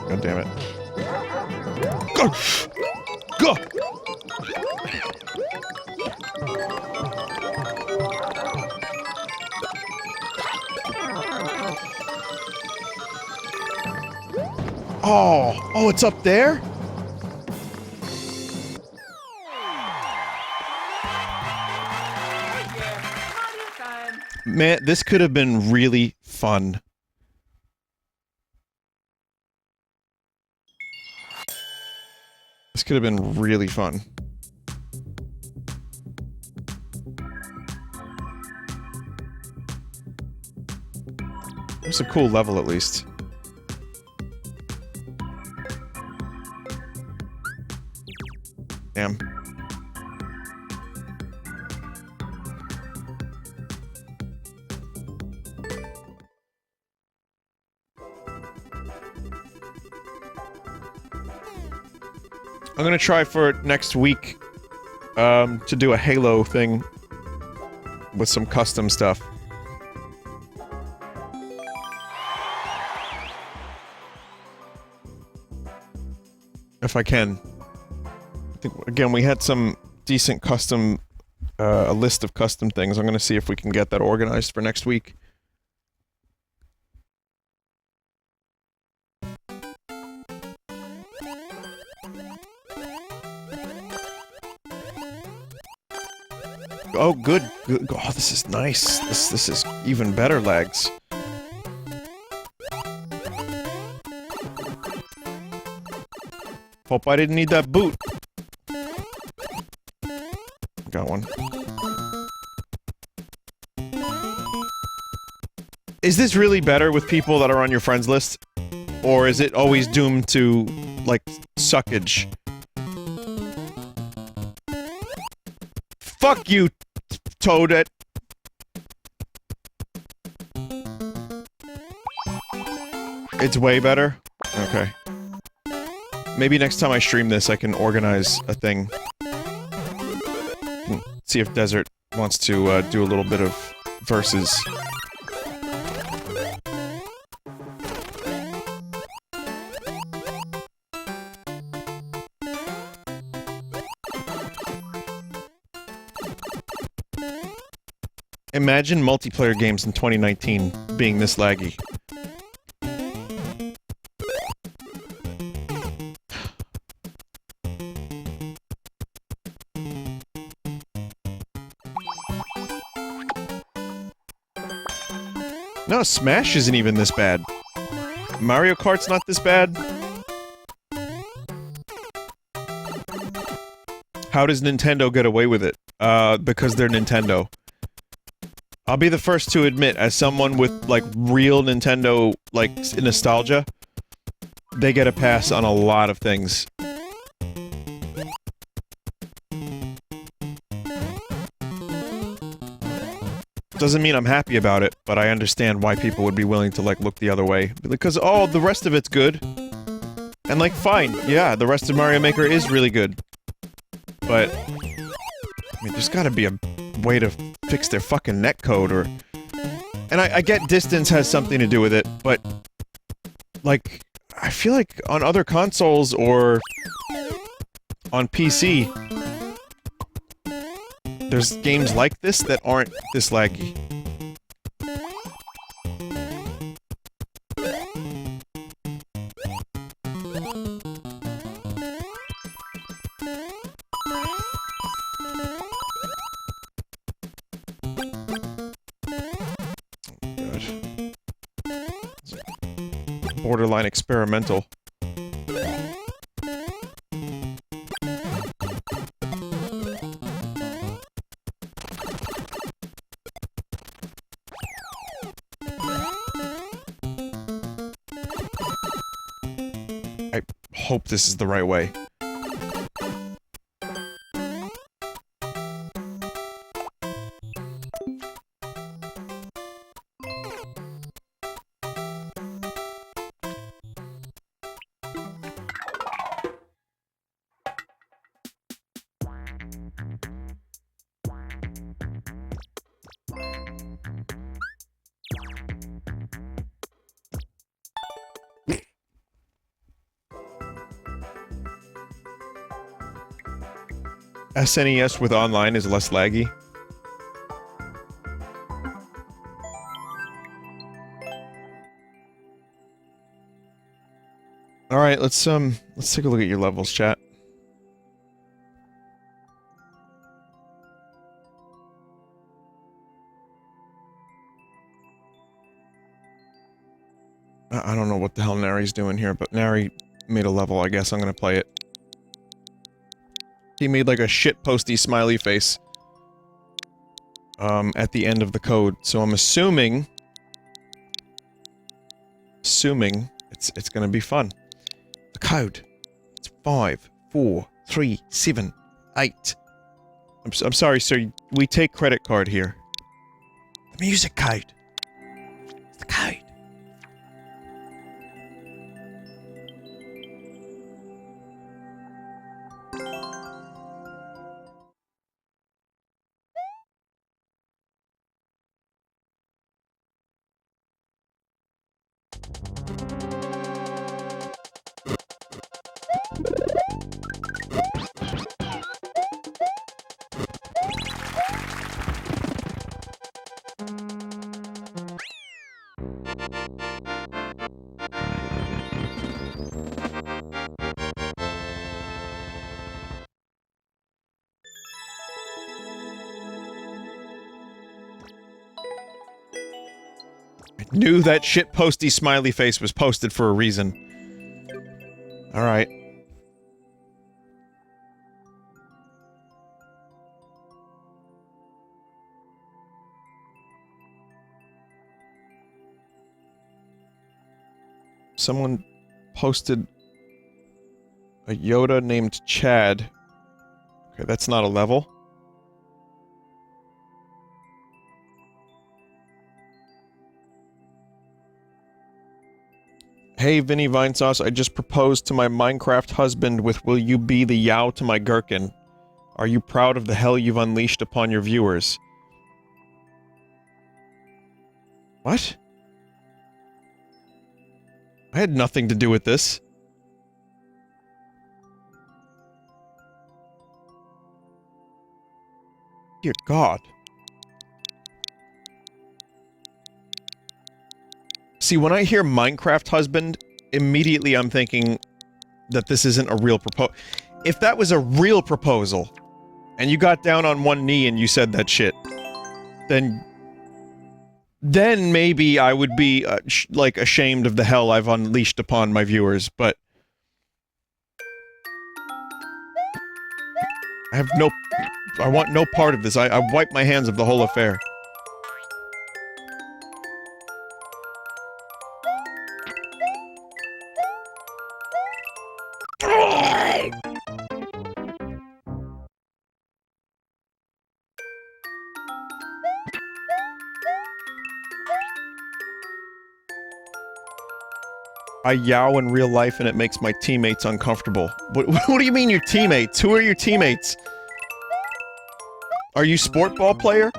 [SPEAKER 1] God damn it. Go! Go! Oh, it's up there? Man, this could have been really fun. This could have been really fun. It's a cool level, at least. Damn. I'm gonna try for next week, to do a Halo thing with some custom stuff. If I can. I think, again, we had some decent custom, a list of custom things. I'm gonna see if we can get that organized for next week. Oh, good. Oh, this is nice. This is even better lags. Hope I didn't need that boot. Got one. Is this really better with people that are on your friends list? Or is it always doomed to, like, suckage? Fuck you, Toadette! It's way better? Okay. Maybe next time I stream this, I can organize a thing. See if Desert wants to, do a little bit of versus. Imagine multiplayer games in 2019 being this laggy. No, Smash isn't even this bad. Mario Kart's not this bad. How does Nintendo get away with it? Because they're Nintendo. I'll be the first to admit, as someone with, like, real Nintendo, like, nostalgia, they get a pass on a lot of things. Doesn't mean I'm happy about it, but I understand why people would be willing to, like, look the other way. Because, oh, the rest of it's good. And, like, fine, yeah, the rest of Mario Maker is really good. But, I mean, there's gotta be a way to fix their fucking netcode, or... And I get distance has something to do with it, but... Like, I feel like on other consoles, or... on PC... There's games like this that aren't this laggy. Borderline experimental. I hope this is the right way. SNES with online is less laggy. Alright, let's take a look at your levels, chat. I don't know what the hell Nari's doing here, but Nari made a level, I guess I'm gonna play it. He made like a shitposty smiley face at the end of the code, so I'm assuming it's gonna be fun. The code. It's 5, 4, 3, 7, 8. I'm sorry, sir. We take credit card here. The music code. It's the code. Knew that shitposty smiley face was posted for a reason. Alright. Someone posted a Yoda named Chad. Okay, that's not a level. Hey, Vinny Vinesauce, I just proposed to my Minecraft husband with "Will you be the Yao to my gherkin? Are you proud of the hell you've unleashed upon your viewers?" What? I had nothing to do with this. Dear God. See, when I hear Minecraft husband, immediately I'm thinking that this isn't a real If that was a real proposal, and you got down on one knee and you said that shit, then maybe I would be, like, ashamed of the hell I've unleashed upon my viewers, but... I want no part of this. I wipe my hands of the whole affair. I yow in real life and it makes my teammates uncomfortable. What do you mean your teammates? Who are your teammates? Are you sport ball player?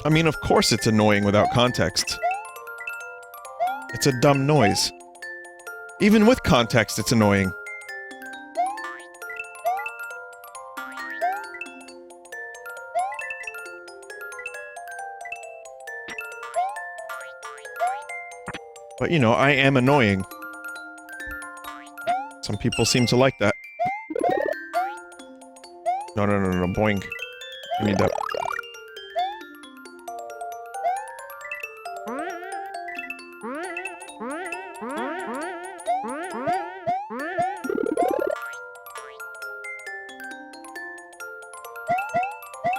[SPEAKER 1] I mean, of course it's annoying without context. It's a dumb noise. Even with context, it's annoying. But, you know, I am annoying. Some people seem to like that. No, boing. Give me that.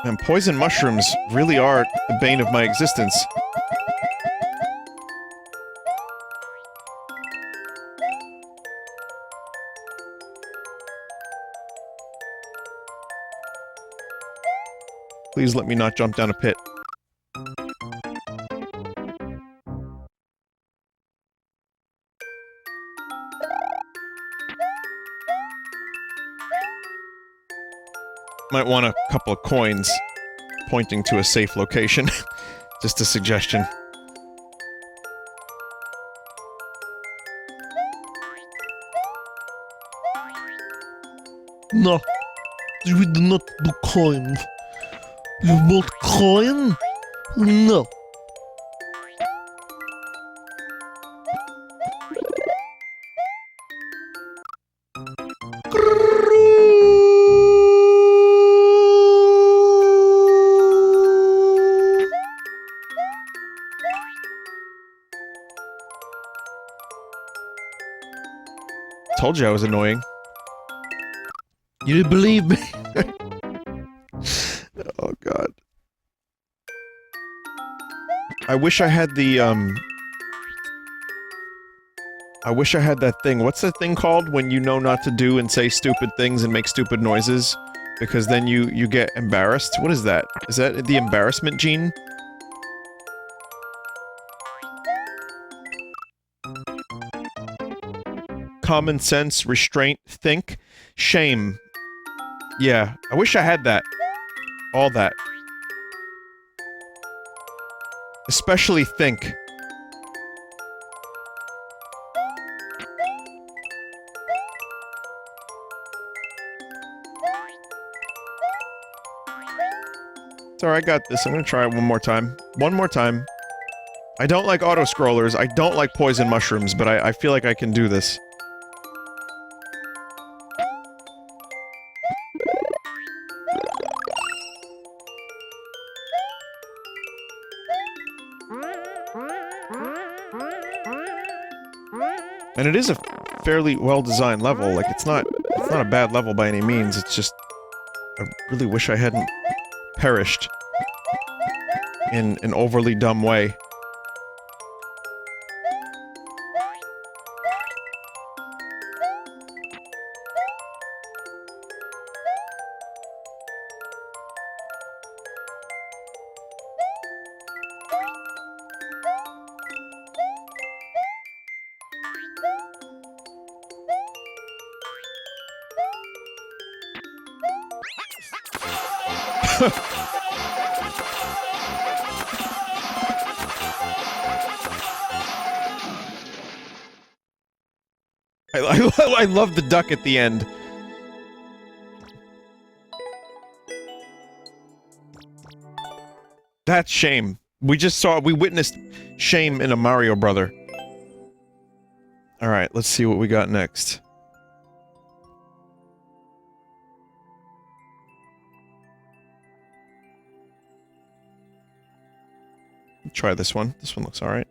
[SPEAKER 1] And poison mushrooms really are the bane of my existence. Please let me not jump down a pit. Might want a couple of coins pointing to a safe location. Just a suggestion.
[SPEAKER 2] No, we do not do coins. You want coin? No.
[SPEAKER 1] Told you I was annoying.
[SPEAKER 2] You didn't believe me?
[SPEAKER 1] Oh god. I wish I had the, I wish I had that thing. What's that thing called when you know not to do and say stupid things and make stupid noises? Because then you get embarrassed? What is that? Is that the embarrassment gene? Common sense, restraint, think, shame. Yeah, I wish I had that. All that. Especially think. Sorry, I got this. I'm gonna try it one more time. One more time. I don't like auto-scrollers, I don't like poison mushrooms, but I feel like I can do this. And it is a fairly well-designed level, like, it's not a bad level by any means, it's just... I really wish I hadn't perished in an overly dumb way. I love the duck at the end. That's shame. We witnessed shame in a Mario brother. Alright, let's see what we got next. Try this one. This one looks alright.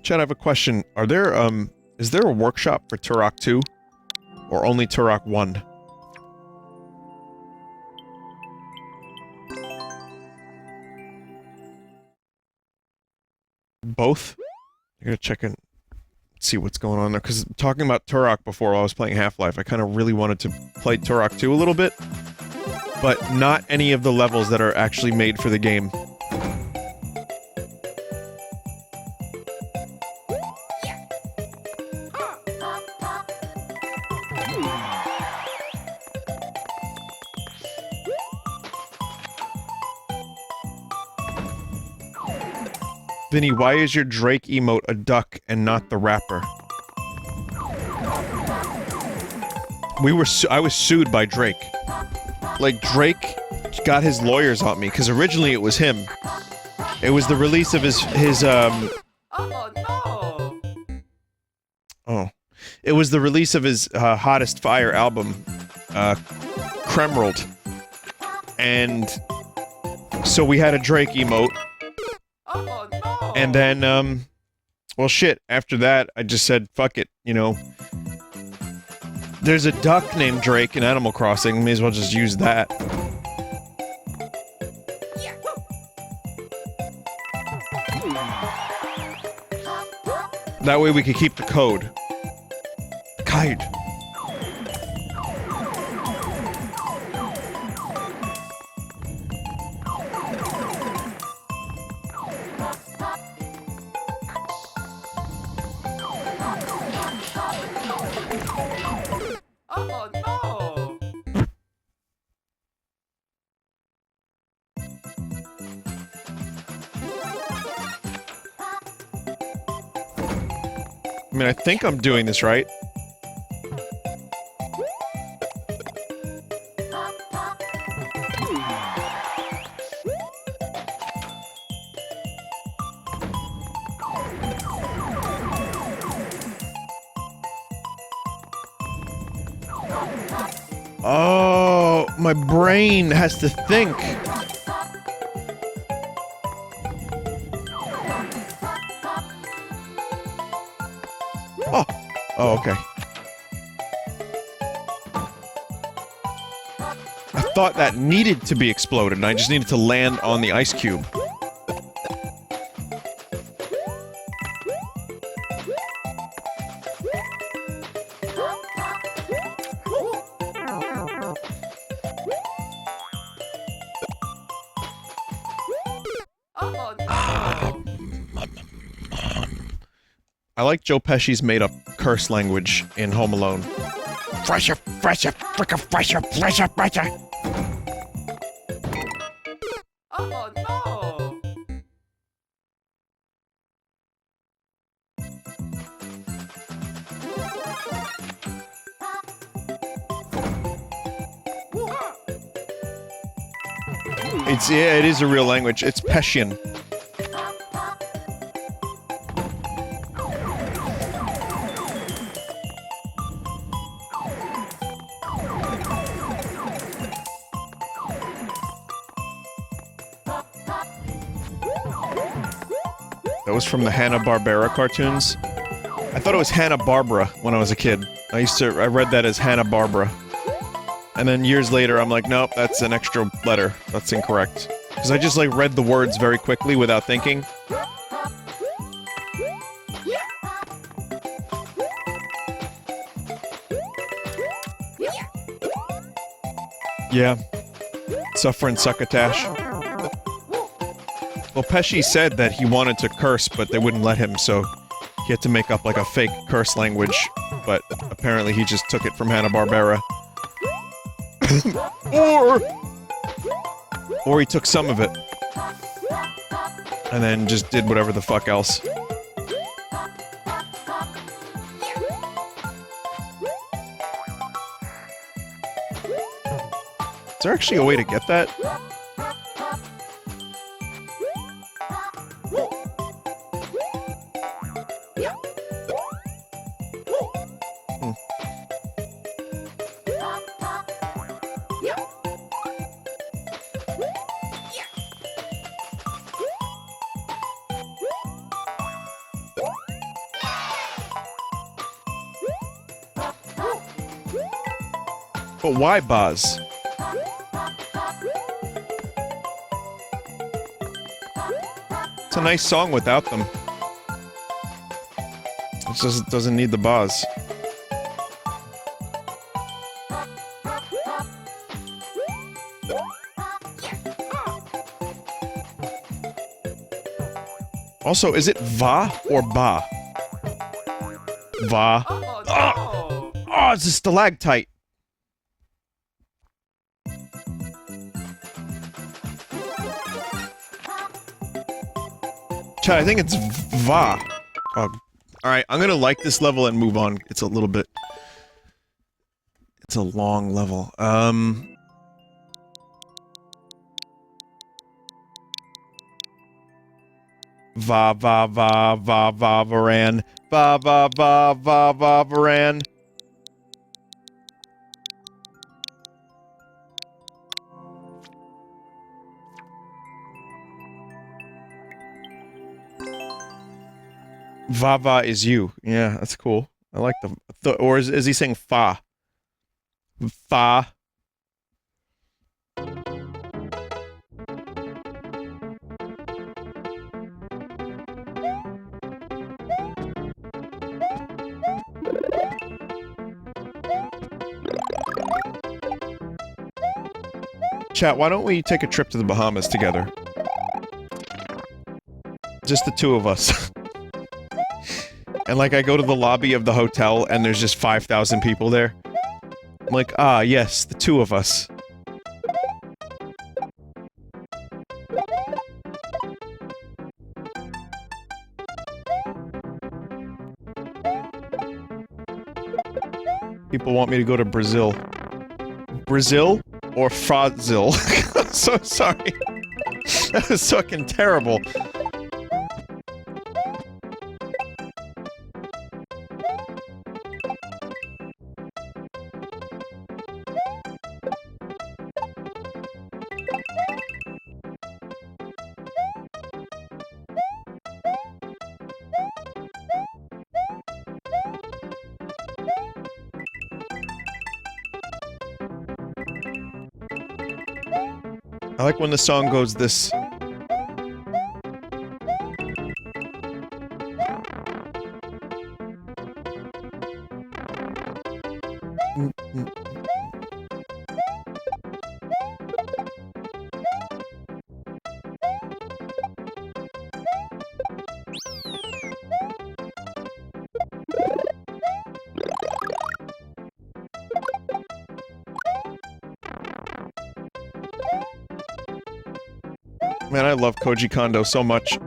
[SPEAKER 1] Chad, I have a question. Are there, is there a workshop for Turok 2? Or only Turok 1? Both? I gotta check in. Let's see what's going on there, because talking about Turok before while I was playing Half-Life, I kind of really wanted to play Turok 2 a little bit, but not any of the levels that are actually made for the game. Vinny, why is your Drake emote a duck and not the rapper? I was sued by Drake. Like, Drake got his lawyers on me, because originally it was him. It was the release of his
[SPEAKER 3] Oh no!
[SPEAKER 1] Oh. It was the release of his Hottest Fire album, Kremrold. And so we had a Drake emote.
[SPEAKER 3] Oh no!
[SPEAKER 1] And then, well, shit, after that, I just said, fuck it, you know. There's a duck named Drake in Animal Crossing, may as well just use that. That way we could keep the code. Kite.
[SPEAKER 3] Oh no!
[SPEAKER 1] I mean, I think I'm doing this right. Oh, my brain has to think. Oh. Oh, okay. I thought that needed to be exploded, and I just needed to land on the ice cube.
[SPEAKER 3] Oh no!
[SPEAKER 1] I like Joe Pesci's made-up curse language in Home Alone. Fresher, fresher, fricka, fresher, fresher, fresher.
[SPEAKER 3] Oh no!
[SPEAKER 1] Yeah, it is a real language. It's Pescian. That was from the Hanna-Barbera cartoons. I thought it was Hanna-Barbera when I was a kid. I read that as Hanna-Barbera. And then years later, I'm like, nope, that's an extra letter. That's incorrect. Because I just, like, read the words very quickly without thinking. Yeah. Suffering succotash. Well, Pesci said that he wanted to curse, but they wouldn't let him, so he had to make up, like, a fake curse language. But apparently he just took it from Hanna-Barbera. Or he took some of it. And then just did whatever the fuck else. Is there actually a way to get that? But why Boz? It's a nice song without them. This doesn't need the bars. Also, is it va or ba? Va.
[SPEAKER 3] Oh
[SPEAKER 1] Oh,
[SPEAKER 3] no!
[SPEAKER 1] oh, it's a stalactite. Chad, I think it's va. Oh, alright, I'm gonna like this level and move on. It's a little bit... It's a long level. Va, va, va, va, va, varan. Va, va, va, va, va, varan. Vava is you. Yeah, that's cool. I like the or is he saying fa? Fa. Chat, why don't we take a trip to the Bahamas together? Just the two of us. And like I go to the lobby of the hotel and there's just 5,000 people there. I'm like, ah, yes, the two of us. People want me to go to Brazil. Brazil or Frazil? I'm so sorry. That was fucking terrible. I like when the song goes this. Man, I love Koji Kondo so much.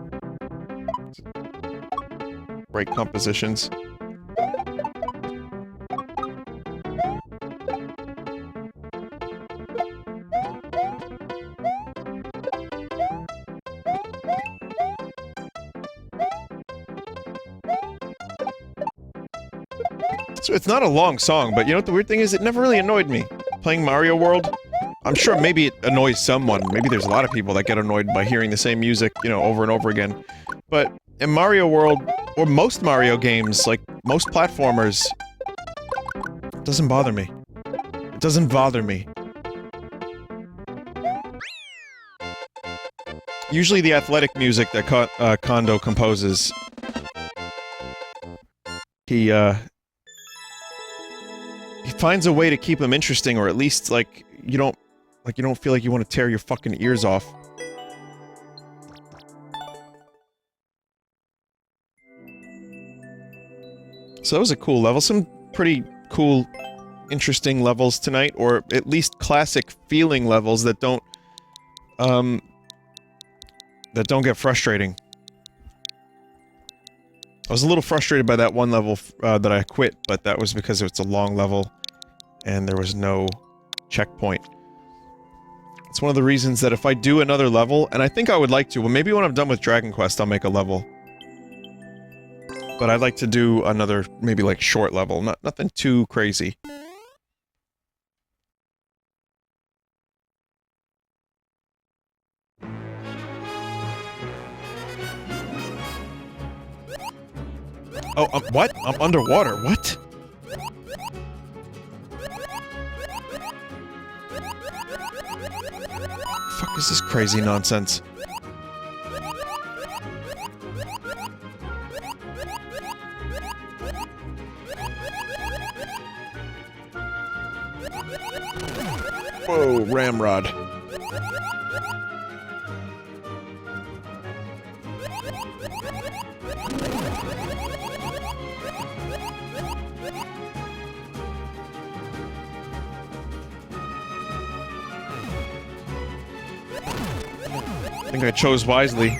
[SPEAKER 1] Great compositions. So it's not a long song, but you know what the weird thing is? It never really annoyed me. Playing Mario World, I'm sure maybe it annoys someone. Maybe there's a lot of people that get annoyed by hearing the same music, you know, over and over again. But in Mario World, or most Mario games, like most platformers, it doesn't bother me. It doesn't bother me. Usually the athletic music that Kondo composes, he finds a way to keep them interesting, or at least, like, you don't feel like you want to tear your fucking ears off. So that was a cool level. Some pretty cool, interesting levels tonight, or at least classic feeling levels that don't get frustrating. I was a little frustrated by that one level that I quit, but that was because it's a long level and there was no checkpoint. It's one of the reasons that if I do another level, and I think I would like to, well, maybe when I'm done with Dragon Quest I'll make a level. But I'd like to do another, maybe like short level, nothing too crazy. Oh, what? I'm underwater, what? Fuck is this crazy nonsense? ramrod. I think I chose wisely.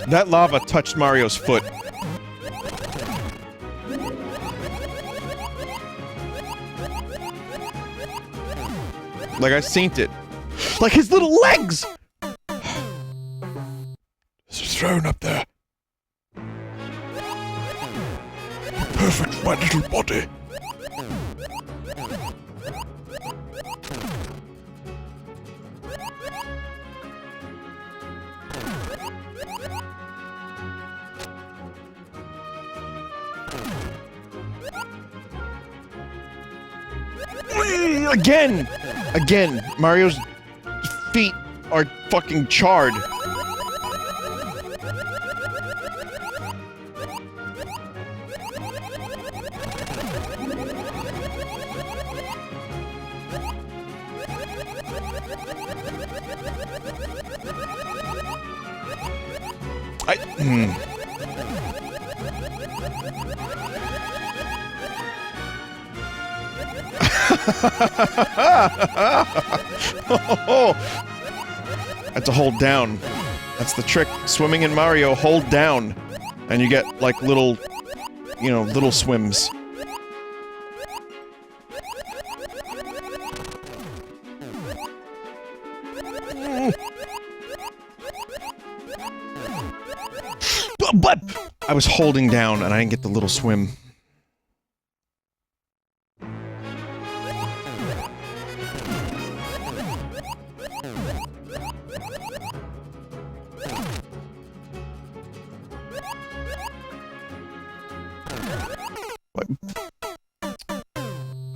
[SPEAKER 1] That lava touched Mario's foot. Like I seen it. Like his little legs!
[SPEAKER 2] This is thrown up there. Perfect for my little body.
[SPEAKER 1] Again! Again, Mario's feet are fucking charred. That's to hold down. That's the trick. Swimming in Mario, hold down. And you get, like, little, you know, little swims. But I was holding down and I didn't get the little swim.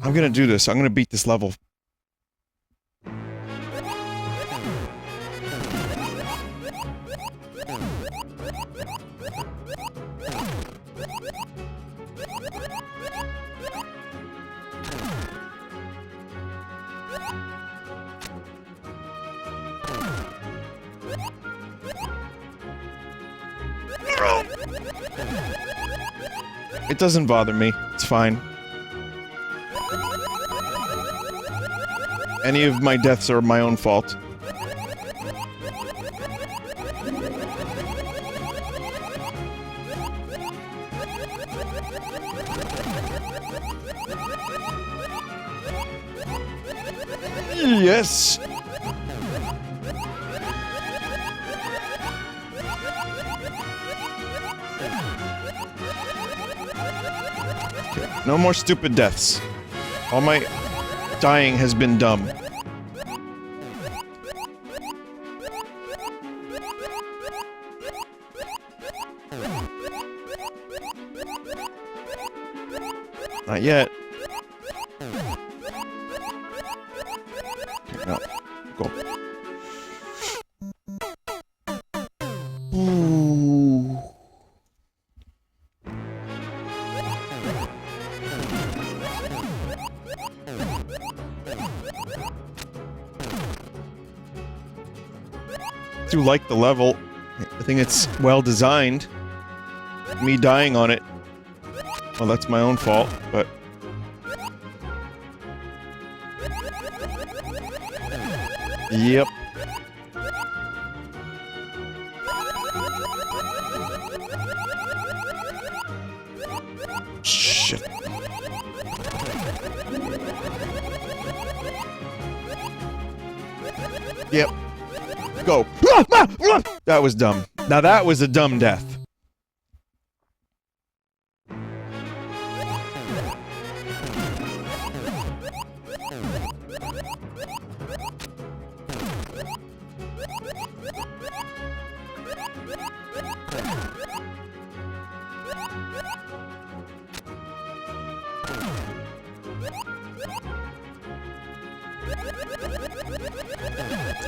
[SPEAKER 1] I'm gonna do this. I'm gonna beat this level. It doesn't bother me. It's fine. Any of my deaths are my own fault. Yes! Okay, no more stupid deaths. All my dying has been dumb. Not yet. Okay, no. Go. Ooh. I do like the level. I think it's well designed. Me dying on it, well, that's my own fault, but... Yep. Shit. Yep. Go. That was dumb. Now that was a dumb death.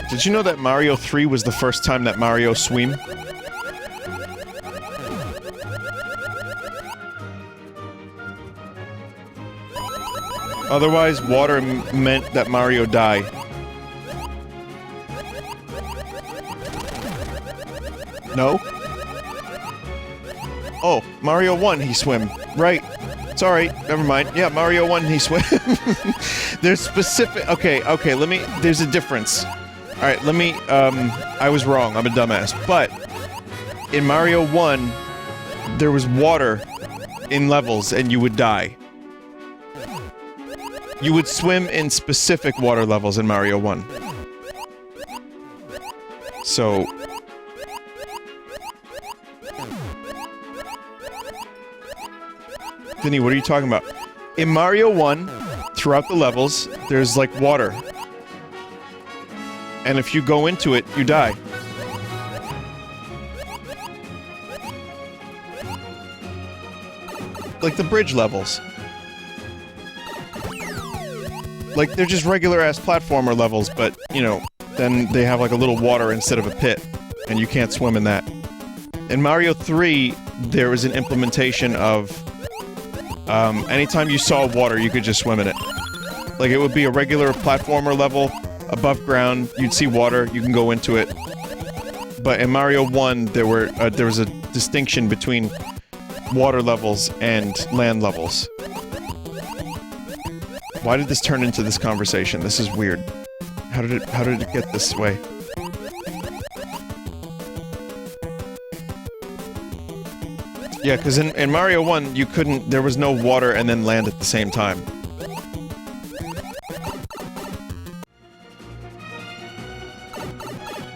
[SPEAKER 1] Did you know that Mario 3 was the first time that Mario swam? Otherwise, water meant that Mario died. No? Oh, Mario 1, he swim. Right. Sorry, never mind. Yeah, Mario 1, he swim. There's specific... Okay, let me... There's a difference. Alright, let me... I was wrong. I'm a dumbass. But, in Mario 1, there was water in levels, and you would die. You would swim in specific water levels in Mario 1. So... Vinny, what are you talking about? In Mario 1, throughout the levels, there's, like, water. And if you go into it, you die. Like the bridge levels. Like, they're just regular-ass platformer levels, but, you know, then they have, like, a little water instead of a pit. And you can't swim in that. In Mario 3, there was an implementation of... anytime you saw water, you could just swim in it. Like, it would be a regular platformer level, above ground, you'd see water, you can go into it. But in Mario 1, there was a distinction between water levels and land levels. Why did this turn into this conversation? This is weird. How did it get this way? Yeah, because in Mario 1, you couldn't... There was no water and then land at the same time.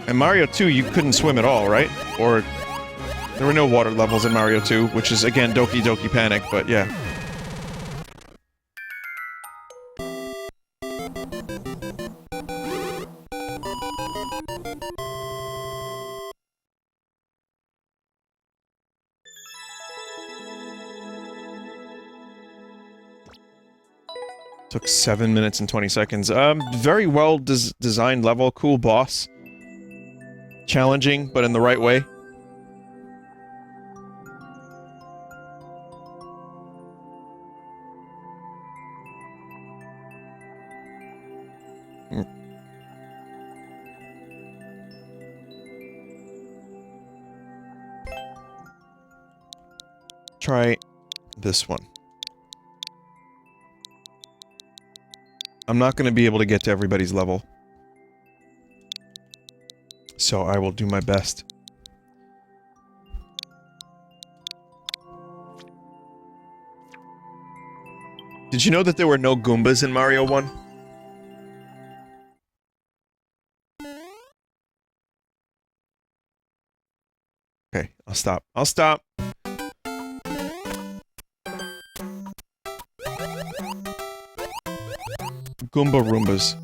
[SPEAKER 1] In Mario 2, you couldn't swim at all, right? Or... There were no water levels in Mario 2, which is, again, Doki Doki Panic, but yeah. Took 7 minutes and 20 seconds. Very well designed level, cool boss. Challenging, but in the right way. Try this one. I'm not going to be able to get to everybody's level. So I will do my best. Did you know that there were no Goombas in Mario 1? Okay, I'll stop. I'll stop! Goomba Roombas.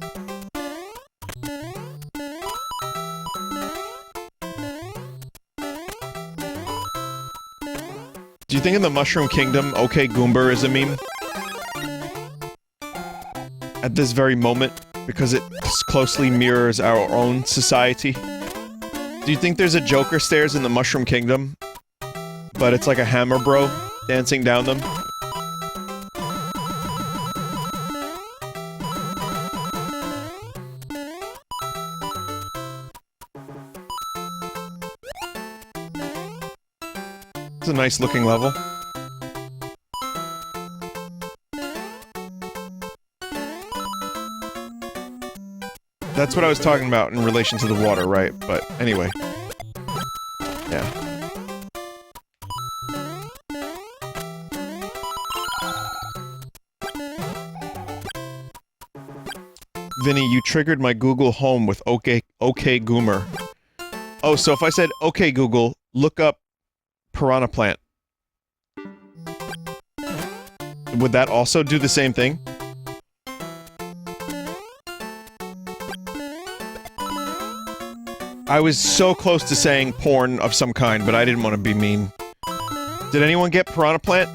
[SPEAKER 1] Do you think in the Mushroom Kingdom, OK Goomba is a meme? At this very moment, because it closely mirrors our own society? Do you think there's a Joker stairs in the Mushroom Kingdom? But it's like a hammer bro dancing down them? It's a nice looking level. That's what I was talking about in relation to the water, right? But anyway. Yeah. Vinny, you triggered my Google Home with OK OK Goomer. Oh, so if I said, OK Google, look up piranha plant. Would that also do the same thing? I was so close to saying porn of some kind, but I didn't want to be mean. Did anyone get piranha plant?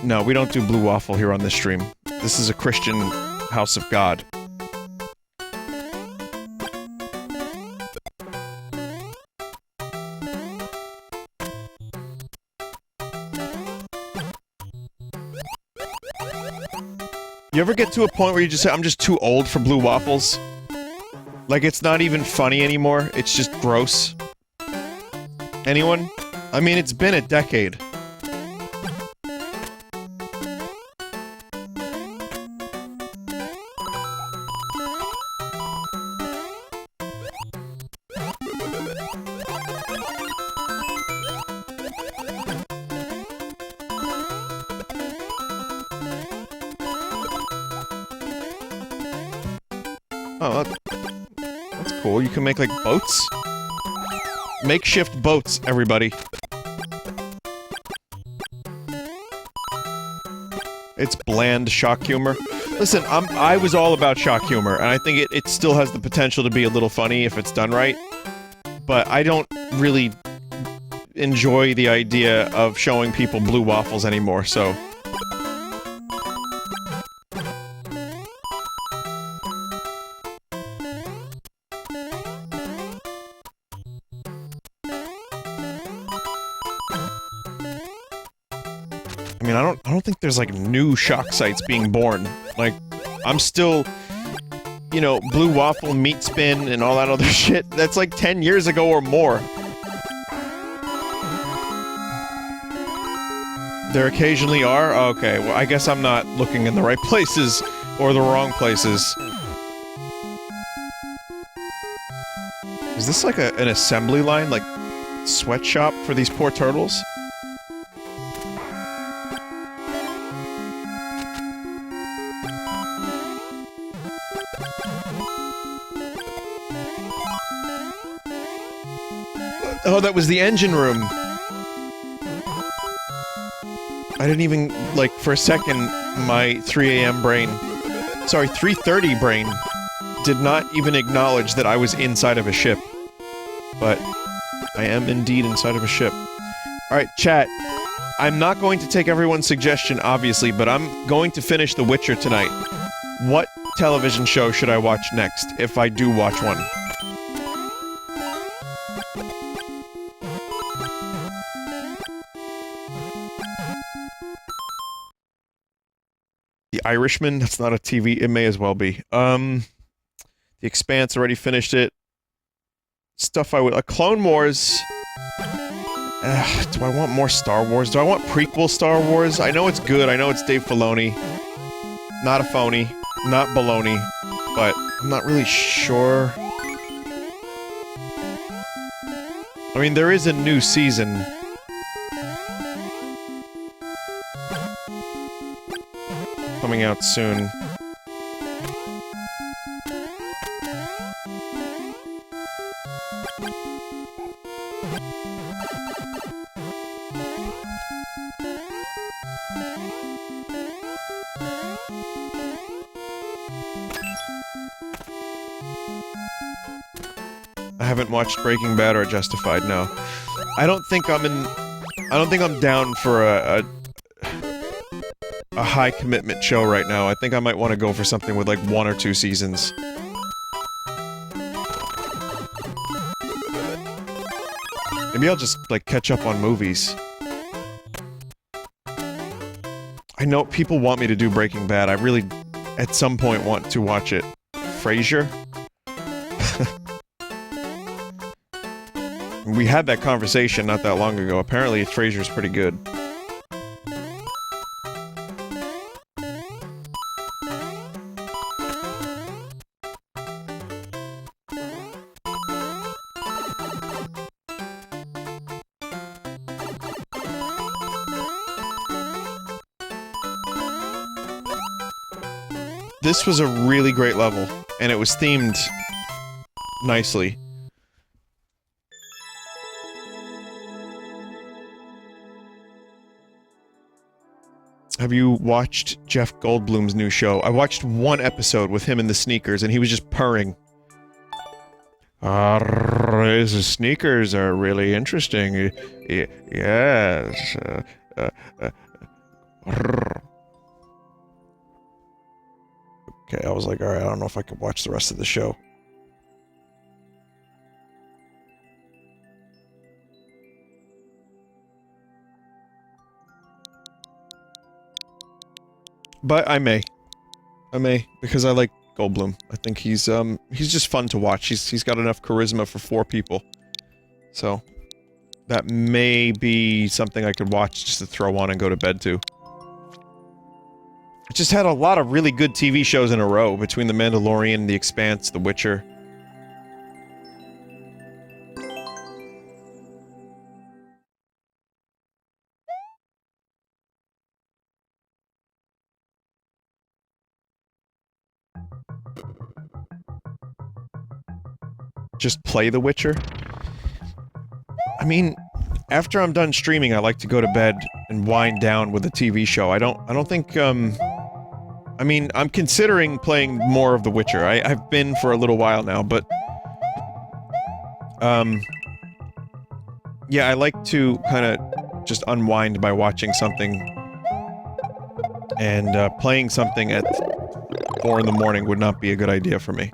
[SPEAKER 1] No, we don't do blue waffle here on this stream. This is a Christian house of God. You ever get to a point where you just say, I'm just too old for blue waffles? Like, it's not even funny anymore, it's just gross. Anyone? I mean, it's been a decade. Oh, that's cool. You can make, like, boats? Makeshift boats, everybody. It's bland shock humor. Listen, I was all about shock humor, and I think it still has the potential to be a little funny if it's done right. But I don't really enjoy the idea of showing people blue waffles anymore, so... I mean, I don't think there's, like, new shock sites being born. Like, I'm still, you know, blue waffle, meat spin, and all that other shit. That's, like, 10 years ago or more. There occasionally are? Okay, well, I guess I'm not looking in the right places, or the wrong places. Is this, like, an assembly line? Like, sweatshop for these poor turtles? Oh, that was the engine room. I didn't even, like, for a second, my 3 AM brain... Sorry, 3:30 brain did not even acknowledge that I was inside of a ship. But I am indeed inside of a ship. Alright, chat. I'm not going to take everyone's suggestion, obviously, but I'm going to finish The Witcher tonight. What television show should I watch next, if I do watch one? The Irishman? That's not a TV. It may as well be. The Expanse, already finished it. Stuff I would... Clone Wars... do I want more Star Wars? Do I want prequel Star Wars? I know it's good. I know it's Dave Filoni. Not a phony. Not baloney. But I'm not really sure. I mean, there is a new season. Coming out soon. I haven't watched Breaking Bad or Justified, no. I don't think I'm down for a high commitment show right now. I think I might want to go for something with like 1 or 2 seasons. Maybe I'll just like catch up on movies. I know people want me to do Breaking Bad. I really, at some point, want to watch it. Frasier? We had that conversation not that long ago. Apparently, Frasier's pretty good. This was a really great level, and it was themed nicely. Have you watched Jeff Goldblum's new show? I watched one episode with him in the sneakers, and he was just purring. His sneakers are really interesting. Yes. Okay, I was like, alright, I don't know if I could watch the rest of the show. But I may. I may, because I like Goldblum. I think he's just fun to watch. He's got enough charisma for 4 people. So, that may be something I could watch just to throw on and go to bed to. I just had a lot of really good TV shows in a row, between The Mandalorian, The Expanse, The Witcher. Just play The Witcher? I mean, after I'm done streaming, I like to go to bed and wind down with a TV show. I don't think, I mean, I'm considering playing more of The Witcher. I've been for a little while now, but... yeah, I like to kinda just unwind by watching something. And, playing something at 4 in the morning would not be a good idea for me.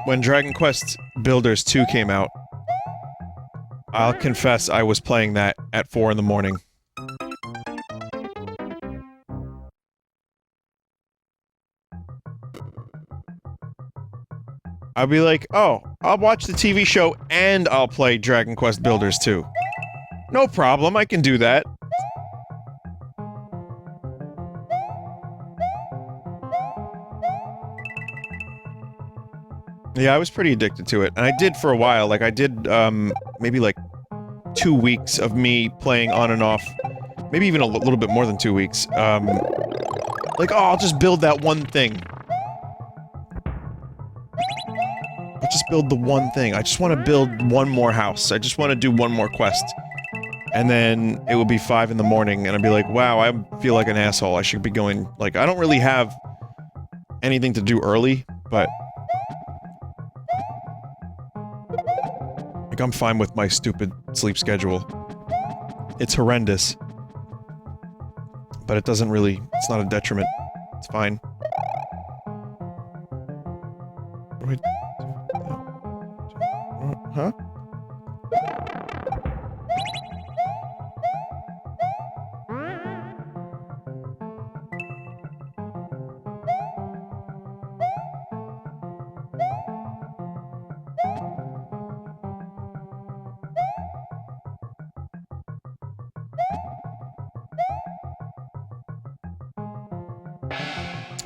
[SPEAKER 1] When Dragon Quest Builders 2 came out, I'll confess I was playing that at 4 in the morning. I'd be like, oh, I'll watch the TV show and I'll play Dragon Quest Builders 2. No problem, I can do that. Yeah, I was pretty addicted to it, and I did for a while. Like, I did, maybe like 2 weeks of me playing on and off. Maybe even a little bit more than 2 weeks. Like, oh, I'll just build that one thing. I'll just build the one thing. I just want to build one more house. I just want to do one more quest. And then it would be 5 in the morning, and I'd be like, wow, I feel like an asshole. I should be going, like, I don't really have anything to do early, but... like, I'm fine with my stupid sleep schedule. It's horrendous. But it doesn't really... it's not a detriment. It's fine. Wait... huh?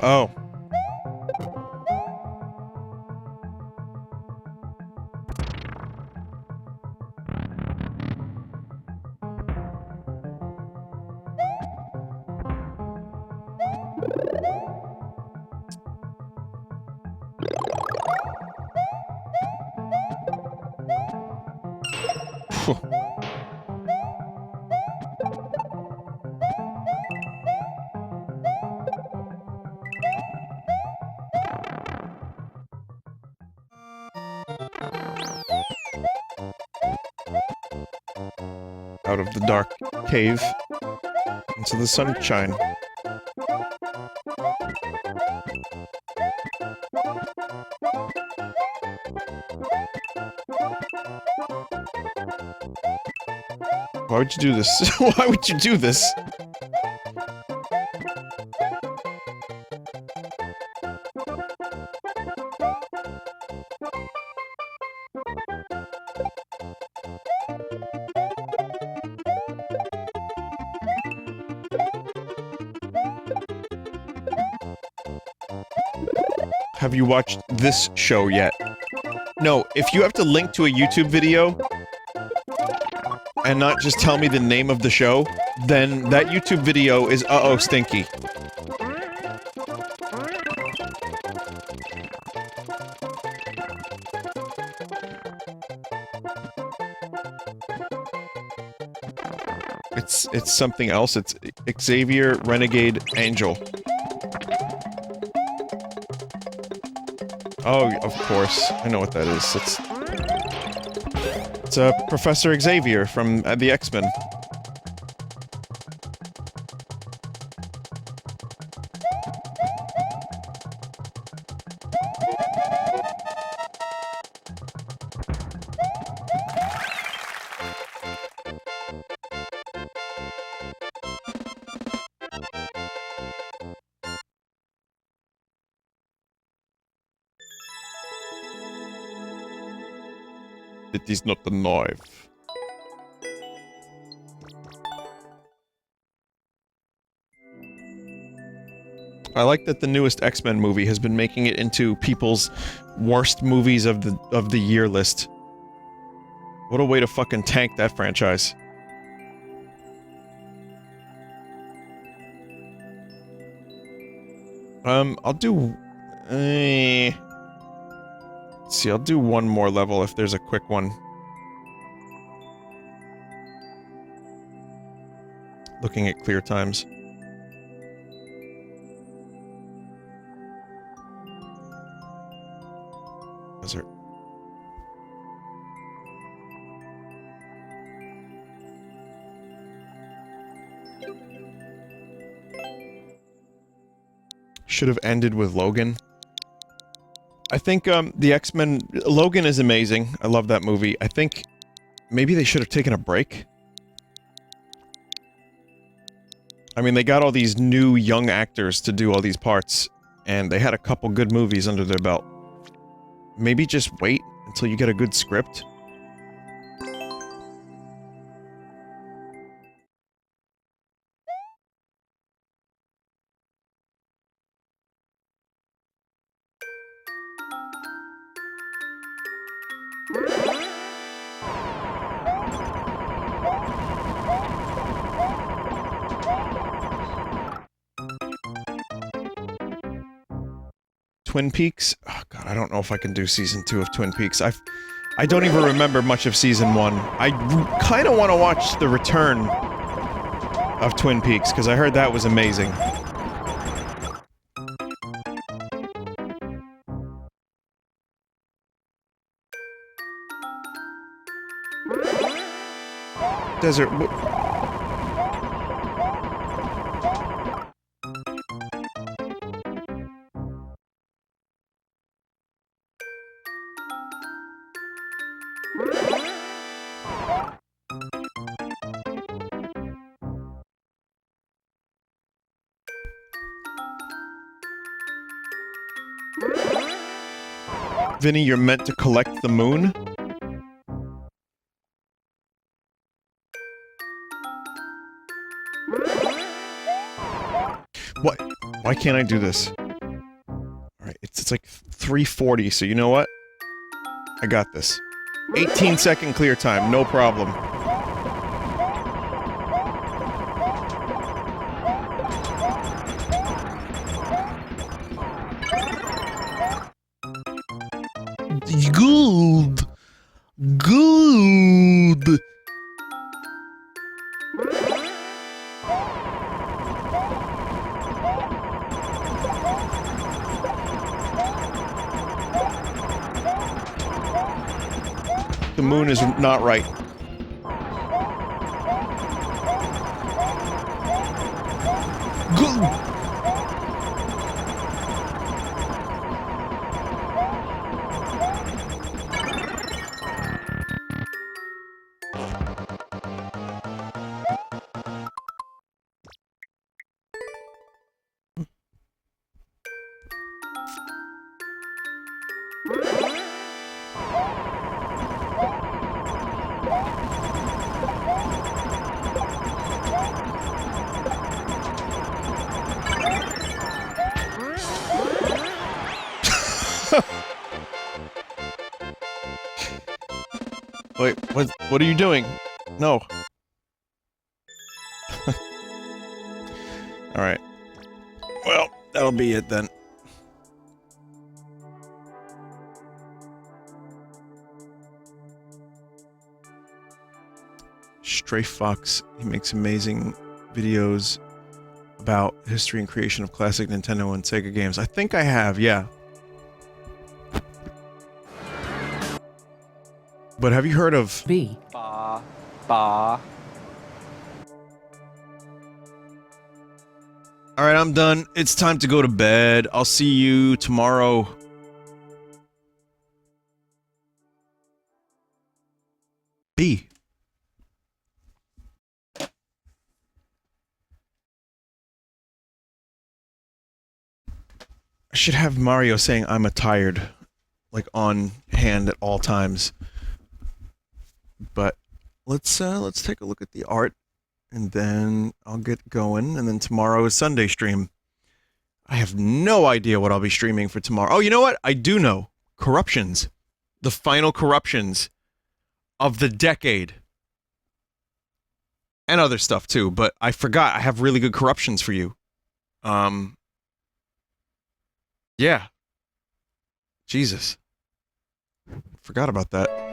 [SPEAKER 1] Oh. Phew. Out of the dark cave into the sunshine. Why would you do this? Why would you do this? Have you watched this show yet? No, if you have to link to a YouTube video and not just tell me the name of the show, then that YouTube video is uh-oh stinky. It's something else. It's Xavier Renegade Angel. Oh, of course. I know what that is. It's Professor Xavier from the X-Men. It is not the knife. I like that the newest X-Men movie has been making it into people's worst movies of the year list. What a way to fucking tank that franchise. I'll do... let's see, I'll do one more level if there's a quick one. Looking at clear times. Desert. Should have ended with Logan. I think, the X-Men... Logan is amazing. I love that movie. I think maybe they should have taken a break. I mean, they got all these new young actors to do all these parts, and they had a couple good movies under their belt. Maybe just wait until you get a good script. Twin Peaks? Oh god, I don't know if I can do Season 2 of Twin Peaks. I don't even remember much of Season 1. I kinda wanna watch the return of Twin Peaks, because I heard that was amazing. Desert... Vinny, you're meant to collect the moon? What? Why can't I do this? Alright, it's like 3:40, so you know what? I got this. 18-second clear time, no problem.
[SPEAKER 2] Good. Good.
[SPEAKER 1] The moon is not right.
[SPEAKER 2] Good.
[SPEAKER 1] Wait, what are you doing? No. Alright. Well, that'll be it then. Stray Fox, he makes amazing videos about history and creation of classic Nintendo and Sega games. I think I have, yeah. But have you heard of...
[SPEAKER 4] B.
[SPEAKER 3] Ba. Ba.
[SPEAKER 1] Alright, I'm done. It's time to go to bed. I'll see you tomorrow. B. I should have Mario saying I'm a tired, like, on hand at all times. But let's take a look at the art, and then I'll get going, and then tomorrow is Sunday stream. I have no idea what I'll be streaming for tomorrow. Oh, you know what? I do know. Corruptions. The final corruptions of the decade. And other stuff, too, but I forgot. I have really good corruptions for you. Yeah. Jesus. Forgot about that.